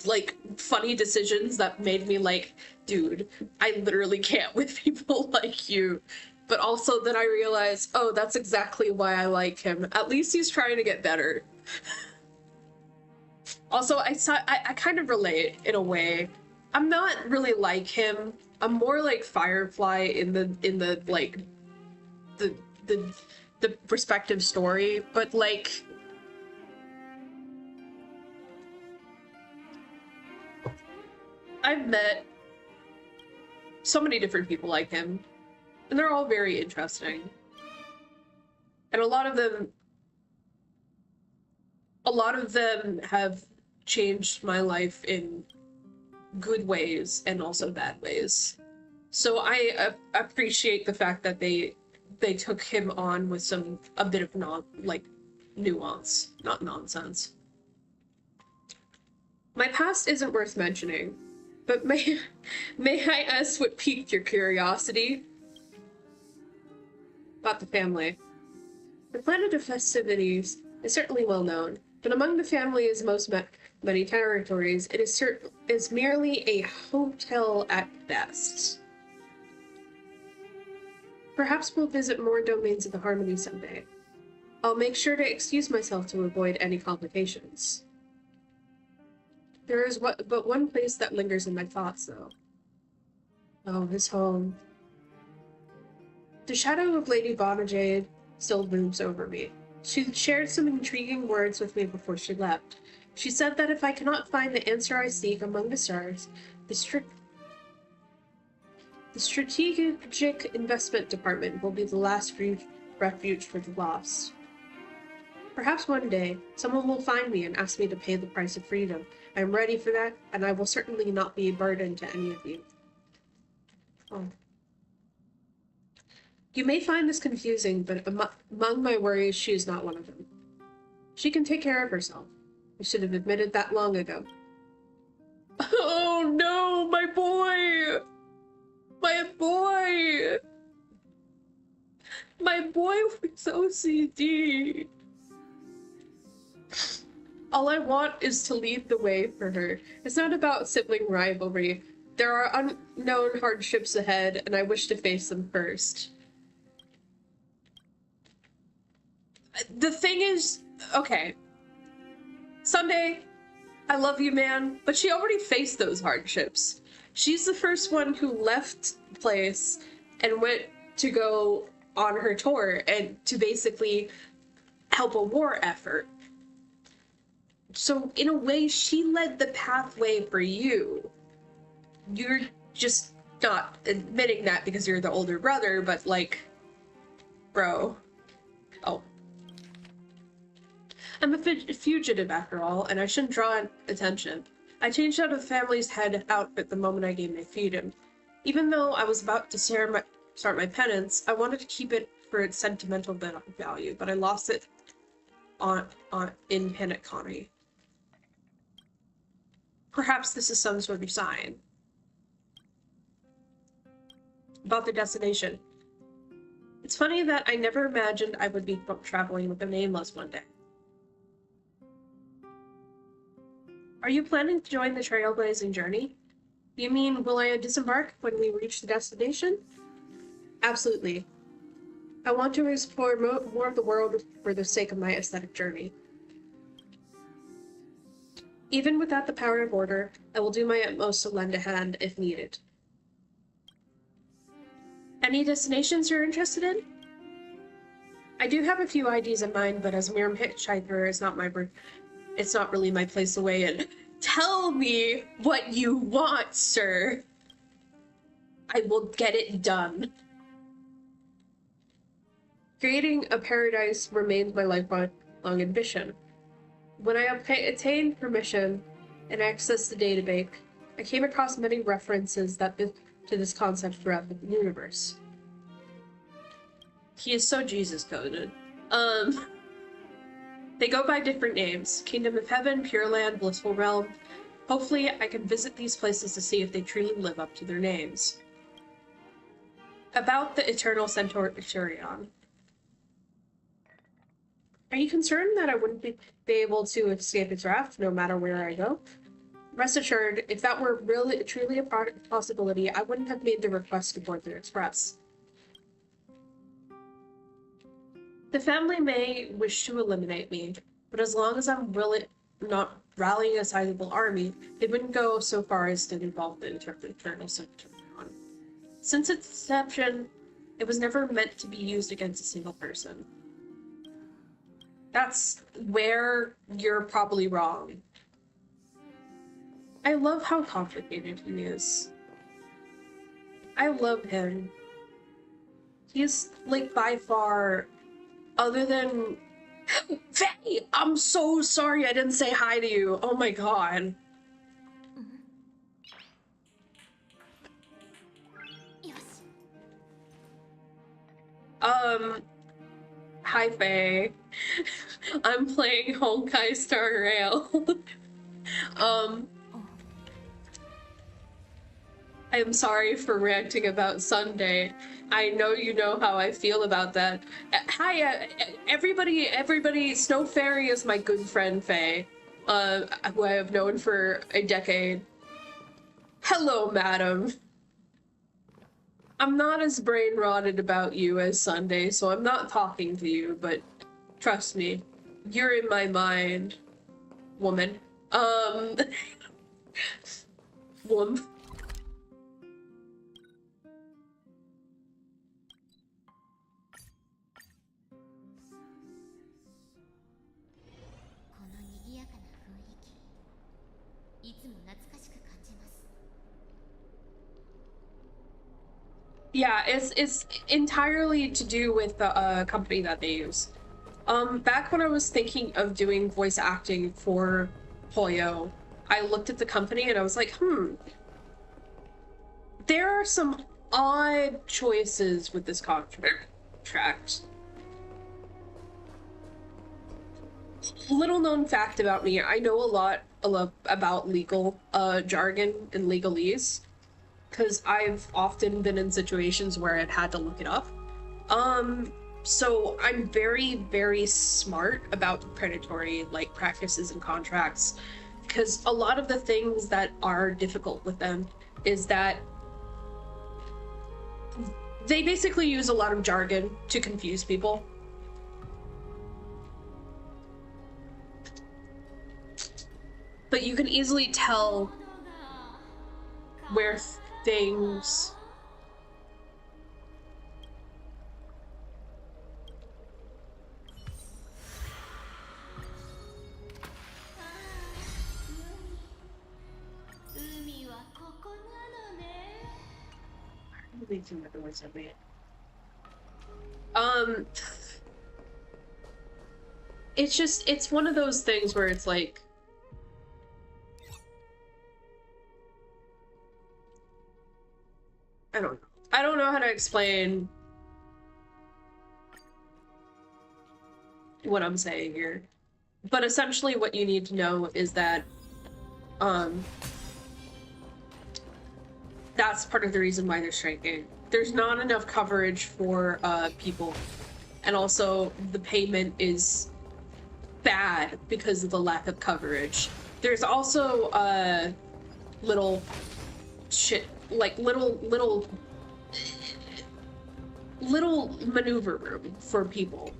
like, funny decisions that made me like, dude, I literally can't with people like you. But also then I realized, oh, that's exactly why I like him. At least he's trying to get better. Also, I kind of relate in a way. I'm not really like him. I'm more like Firefly in the like the respective story, but like I've met so many different people like him, and they're all very interesting. And a lot of them have changed my life in good ways and also bad ways. So I appreciate the fact that they took him on with a bit of nuance, not nonsense. My past isn't worth mentioning, but may I ask what piqued your curiosity? About the family. The planet of festivities is certainly well known, but among the family's many territories, it is merely a hotel at best. Perhaps we'll visit more domains of the Harmony someday. I'll make sure to excuse myself to avoid any complications. There is but one place that lingers in my thoughts, though. Oh, his home. The shadow of Lady Bonajade still looms over me. She shared some intriguing words with me before she left. She said that if I cannot find the answer I seek among the stars, the Strategic Investment Department will be the last refuge for the lost. Perhaps one day, someone will find me and ask me to pay the price of freedom. I am ready for that, and I will certainly not be a burden to any of you. Oh. You may find this confusing, but among my worries, she is not one of them. She can take care of herself. I should have admitted that long ago. Oh no, my boy! My boy! My boy with OCD! All I want is to lead the way for her. It's not about sibling rivalry. There are unknown hardships ahead, and I wish to face them first. The thing is, okay, Sunday, I love you, man, but she already faced those hardships. She's the first one who left the place and went to go on her tour and to basically help a war effort. So in a way, she led the pathway for you. You're just not admitting that because you're the older brother, but like, bro. Oh. I'm a fugitive after all, and I shouldn't draw attention. I changed out of the family's head outfit the moment I gained my freedom. Even though I was about to start my penance, I wanted to keep it for its sentimental value, but I lost it in Hinokami. Perhaps this is some sort of sign about the destination. It's funny that I never imagined I would be traveling with the Nameless one day. Are you planning to join the trailblazing journey? You mean, will I disembark when we reach the destination? Absolutely. I want to explore more of the world for the sake of my aesthetic journey. Even without the power of order, I will do my utmost to lend a hand if needed. Any destinations you're interested in? I do have a few ideas in mind, but as a mere hitchhiker, it's not really my place to weigh in. Tell me what you want, sir. I will get it done. Creating a paradise remains my lifelong ambition. When I attained permission and accessed the database, I came across many references to this concept throughout the universe. He is so Jesus coded. They go by different names: Kingdom of Heaven, Pure Land, Blissful Realm. Hopefully, I can visit these places to see if they truly live up to their names. About the Eternal Centurion. Are you concerned that I wouldn't be able to escape its wrath no matter where I go? Rest assured, if that were really truly a possibility, I wouldn't have made the request to board the Express. The family may wish to eliminate me, but as long as I'm really not rallying a sizable army, they wouldn't go so far as to involve the Eternal Centurion. Since its inception, it was never meant to be used against a single person. That's where you're probably wrong. I love how complicated he is. I love him. He's, like, by far, other than... Faye! I'm so sorry I didn't say hi to you. Oh my god. Hi Faye. I'm playing Honkai Star Rail. I'm sorry for ranting about Sunday. I know you know how I feel about that. Hi, everybody, Snow Fairy is my good friend Faye, who I have known for a decade. Hello, madam. I'm not as brain-rotted about you as Sunday, so I'm not talking to you, but trust me, you're in my mind, woman. Womb. Yeah, it's entirely to do with the company that they use. Back when I was thinking of doing voice acting for Poyo, I looked at the company and I was like, there are some odd choices with this contract. Little known fact about me, I know a lot about legal jargon and legalese, because I've often been in situations where I've had to look it up. So I'm very, very smart about predatory, like, practices and contracts, because a lot of the things that are difficult with them is that they basically use a lot of jargon to confuse people. But you can easily tell where things... it's one of those things where it's like, I don't know how to explain what I'm saying here, but essentially what you need to know is that That's part of the reason why they're striking. There's not enough coverage for people, and also the payment is bad because of the lack of coverage. There's also little shit, like little maneuver room for people,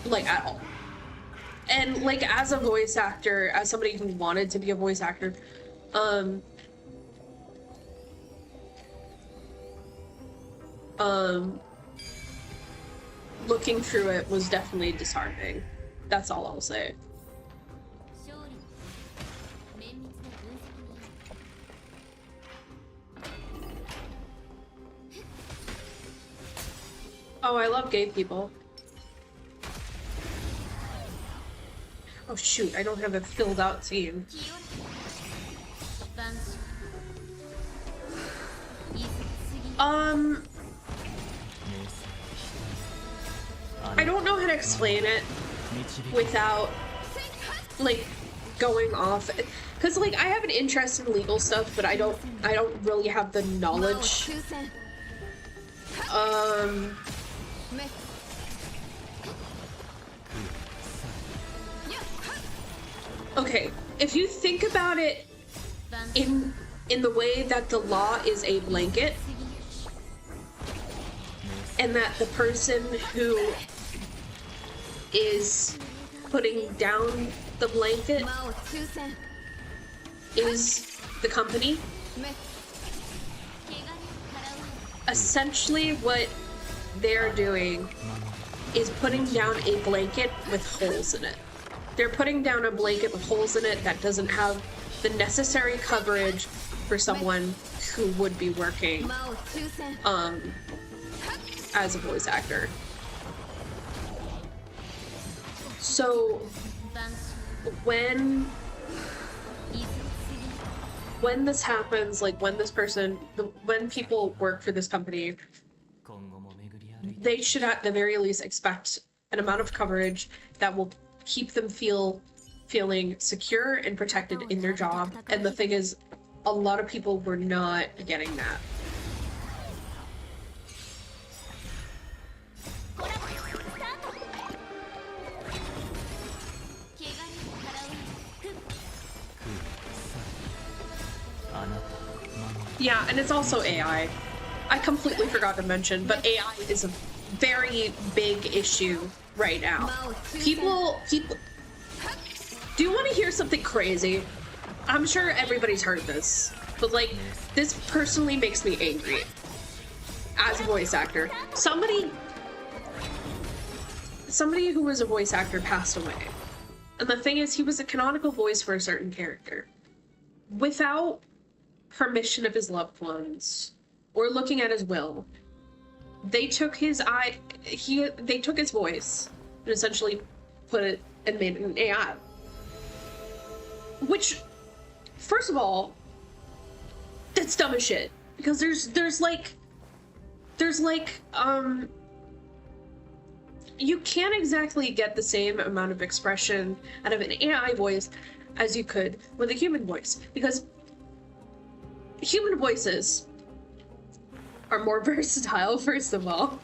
like at all. And like as a voice actor, as somebody who wanted to be a voice actor, looking through it was definitely disheartening. That's all I'll say. 勝利綿密な分析に Oh, I love gay people. Oh shoot, I don't have a filled out team. 清ら万象いず次 I don't know how to explain it without like going off, because like I have an interest in legal stuff, but I don't really have the knowledge. Okay, if you think about it in the way that the law is a blanket, and that the person who is putting down the blanket 魔を抽選 is the company, 汚れを払わ essentially what they're doing is putting down a blanket with holes in it. They're putting down a blanket with holes in it that doesn't have the necessary coverage for someone who would be working 魔を抽選 as a voice actor. So 万象 when いず次 when this happens, like when this person, when people work for this company, 今後も巡り歩いて they should at the very least expect an amount of coverage that will keep them feeling secure and protected in their job. And the thing is, a lot of people were not getting that. コラボスタート汚れを払わ あなた守 Yeah, and it's also AI. I completely forgot to mention, but AI is a very big issue right now. People. Do you want to hear something crazy? I'm sure everybody's heard this, but like, this personally makes me angry. As a voice actor, somebody who was a voice actor passed away, and the thing is, he was a canonical voice for a certain character. Without permission of his loved ones or looking at his will, they took his they took his voice and essentially put it and made it an AI. Which, first of all, that's dumb as shit. Because there's like you can't exactly get the same amount of expression out of an AI voice as you could with a human voice, because human voices are more versatile, first of all.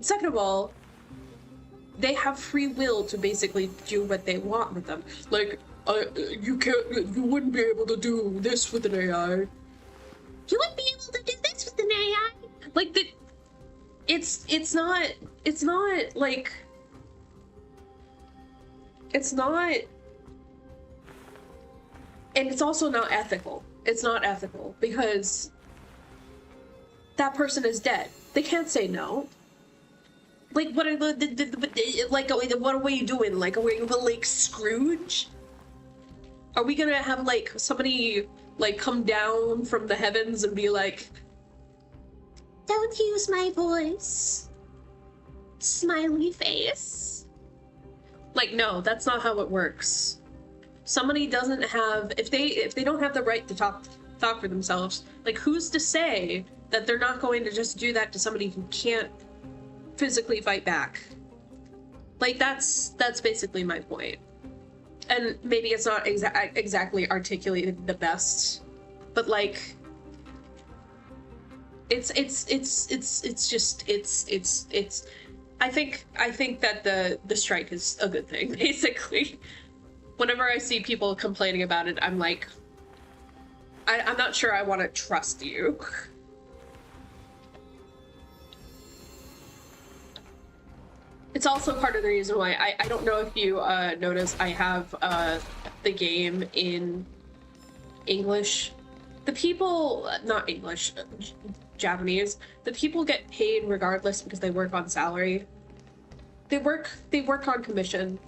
Second of all, they have free will to basically do what they want with them. Like, you wouldn't be able to do this with an AI. You wouldn't be able to do this with an AI. Like, it's not like, it's not, and it's also not ethical. It's not ethical because that person is dead. They can't say no. Like, what are what are we doing? Like, are we like Scrooge? Are we gonna have like somebody like come down from the heavens and be like, "Don't use my voice, smiley face"? Like, no, that's not how it works. Somebody doesn't have, if they don't have the right to talk for themselves, like, who's to say that they're not going to just do that to somebody who can't physically fight back? Like, that's basically my point. and maybe it's not exactly articulated the best, but like it's just I think that the strike is a good thing, basically. Whenever I see people complaining about it, I'm like, I'm not sure I want to trust you. It's also part of the reason why I don't know if you notice I have the game in English. The people, not English, Japanese, the people get paid regardless because they work on salary. They work on commission.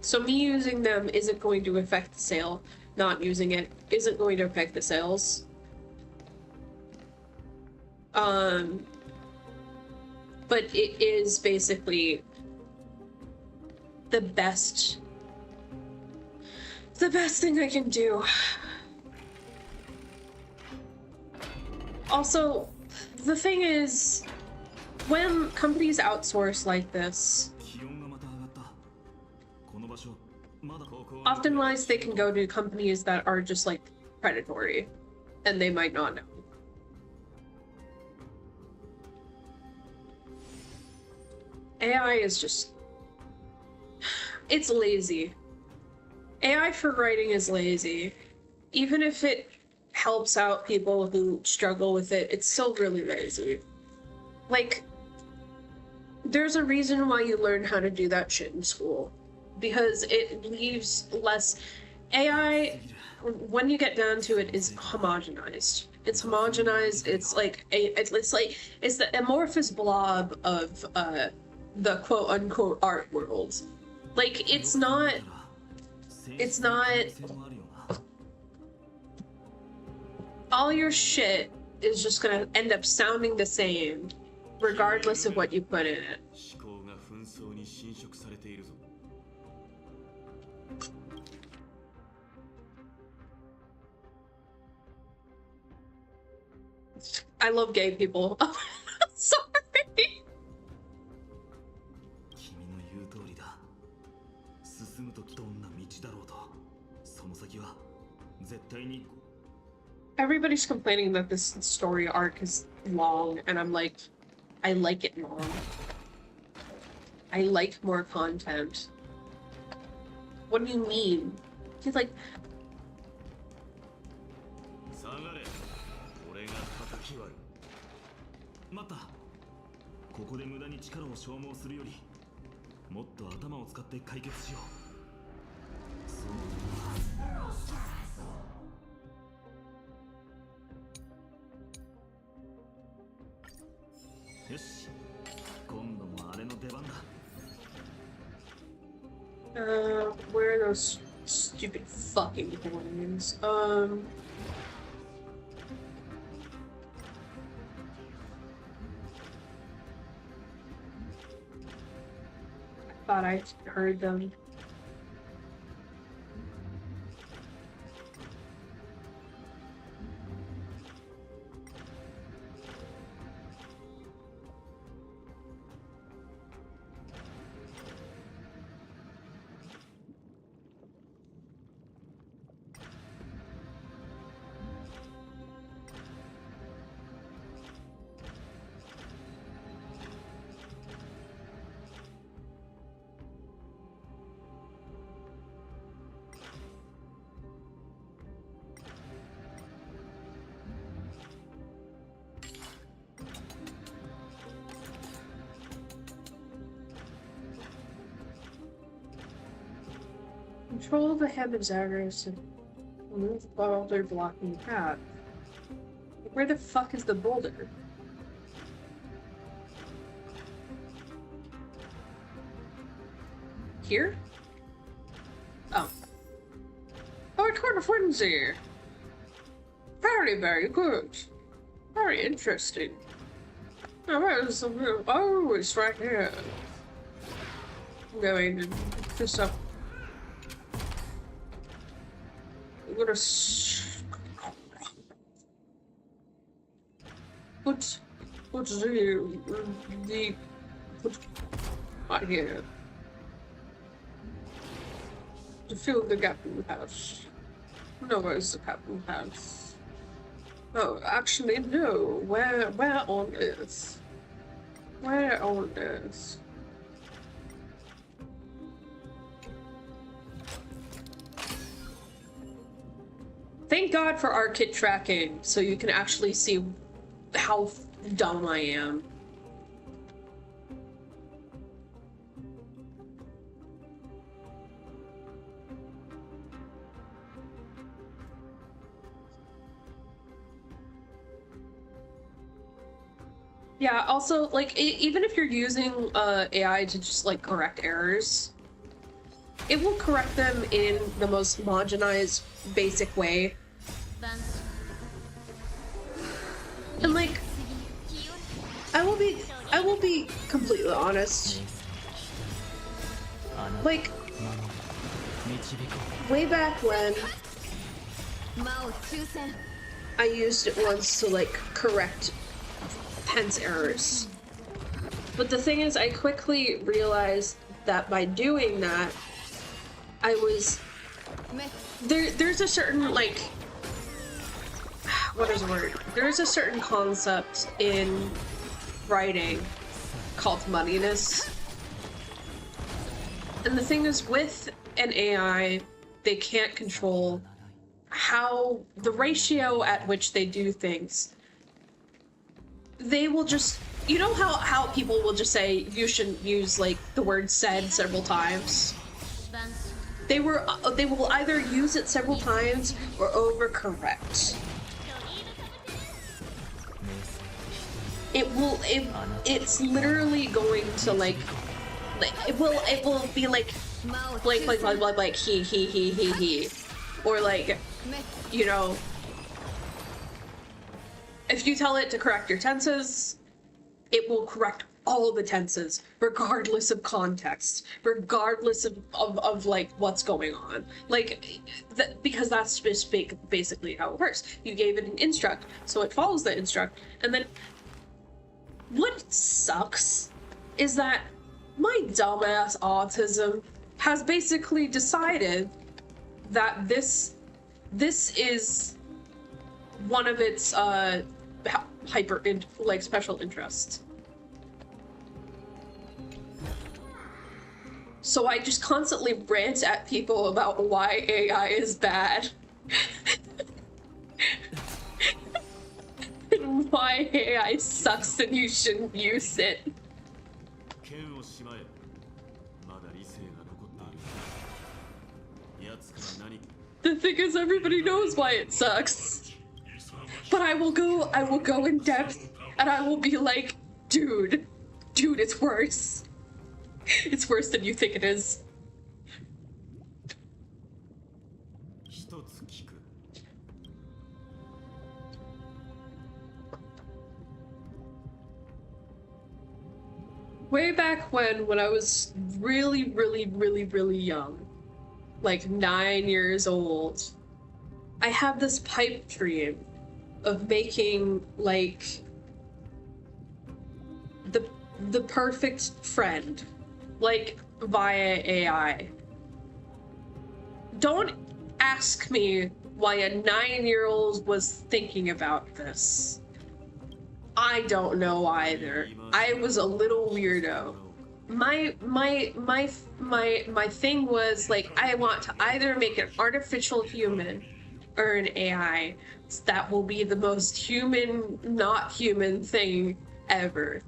So me using them isn't going to affect the sale. Not using it isn't going to affect the sales. But it is basically the best thing I can do. Also, the thing is, when companies outsource like this, oftentimes they can go to companies that are just like predatory, and they might not know. AI is just, it's lazy. AI for writing is lazy. Even if it helps out people who struggle with it, it's still really lazy. Like, there's a reason why you learn how to do that shit in school. Because it leaves less... AI, when you get down to it, is homogenized. It's homogenized, it's the amorphous blob of the quote-unquote art world. Like, it's not... All your shit is just gonna end up sounding the same, regardless of what you put in it. I love gay people. Sorry. Everybody's complaining that this story arc is long, and I'm like, I like it long. I like more content. What do you mean? He's like... where are those stupid fucking coins? I thought I heard them. Control the head of Zagreus and remove the boulder blocking the path. Where the fuck is the boulder? Here? Oh. Oh, it's kind of flimsy. Very, very good. Very interesting. Oh, it's right here. I'm going to pick this up. I'm gonna put right here. To fill the gap in the house. No, where's the gap in the house? Oh, actually, no. Where on earth? Where on earth? Thank God for ARKit tracking, so you can actually see how dumb I am. Yeah, also, like, even if you're using AI to just, like, correct errors, it will correct them in the most homogenized, basic way. And, like, I will be completely honest. Like, way back when I used it once to, like, correct tense errors. But the thing is, I quickly realized that by doing that, I was... There's a certain, like... What is the word? There's a certain concept in writing called muddiness. And the thing is, with an AI, they can't control how... the ratio at which they do things. They will just... You know how people will just say, you shouldn't use, like, the word said several times? They will either use it several times or overcorrect. It's literally going to, like it will be like he, or, like, you know, if you tell it to correct your tenses, it will correct all the tenses, regardless of context, regardless of like what's going on, like because that's just basically how it works. You gave it an instruct, so it follows the instruct. And then what sucks is that my dumbass autism has basically decided that this is one of its special interests. So I just constantly rant at people about why AI is bad. And why AI sucks and you shouldn't use it. The thing is, everybody knows why it sucks. But I will go in depth and I will be like, dude, it's worse. It's worse than you think it is. Way back when I was really young, like 9 years old, I had this pipe dream of making, like, the perfect friend, like, via AI. Don't ask me why a 9-year-old was thinking about this. I don't know either. I was a little weirdo. My thing was, like, I want to either make an artificial human or an AI that will be the most human, not human thing ever.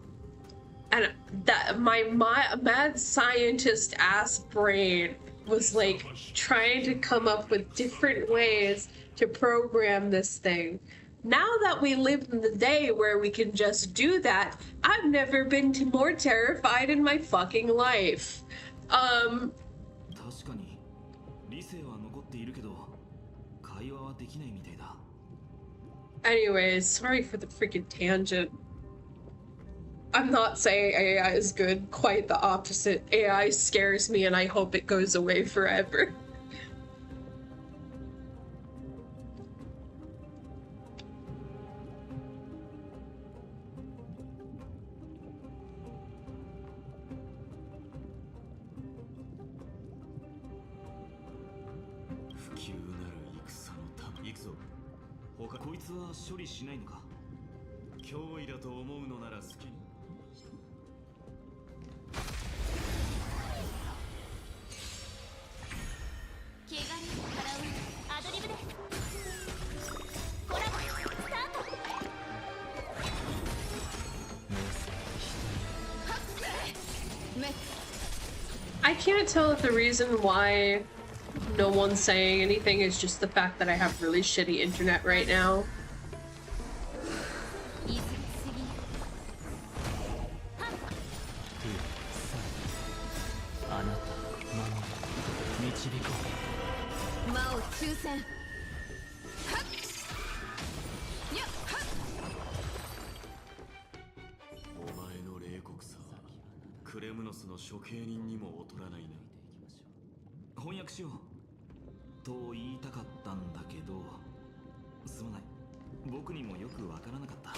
And that my mad scientist ass brain was, like, trying to come up with different ways to program this thing. Now that we live in the day where we can just do that, I've never been more terrified in my fucking life. Anyways, sorry for the freaking tangent. I'm not saying AI is good, quite the opposite. AI scares me and I hope it goes away forever. こいつは処理しないのか。脅威だと思うのなら好きに。怪我に払うアドリブです。コラボスタート。I can't tell if the reason why no one's saying anything is just the fact that I have really shitty internet right now. 言い過ぎすぎ。あなた守り導こ魔を抽選。お前の冷酷さはクレムノスの処刑人にも劣らないな。翻訳しようと言いたかったんだけど、すまない。僕にもよくわからなかった。こ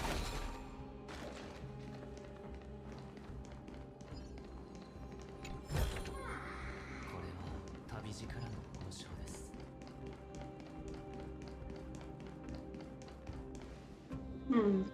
れは旅路からの交渉です。Hmm.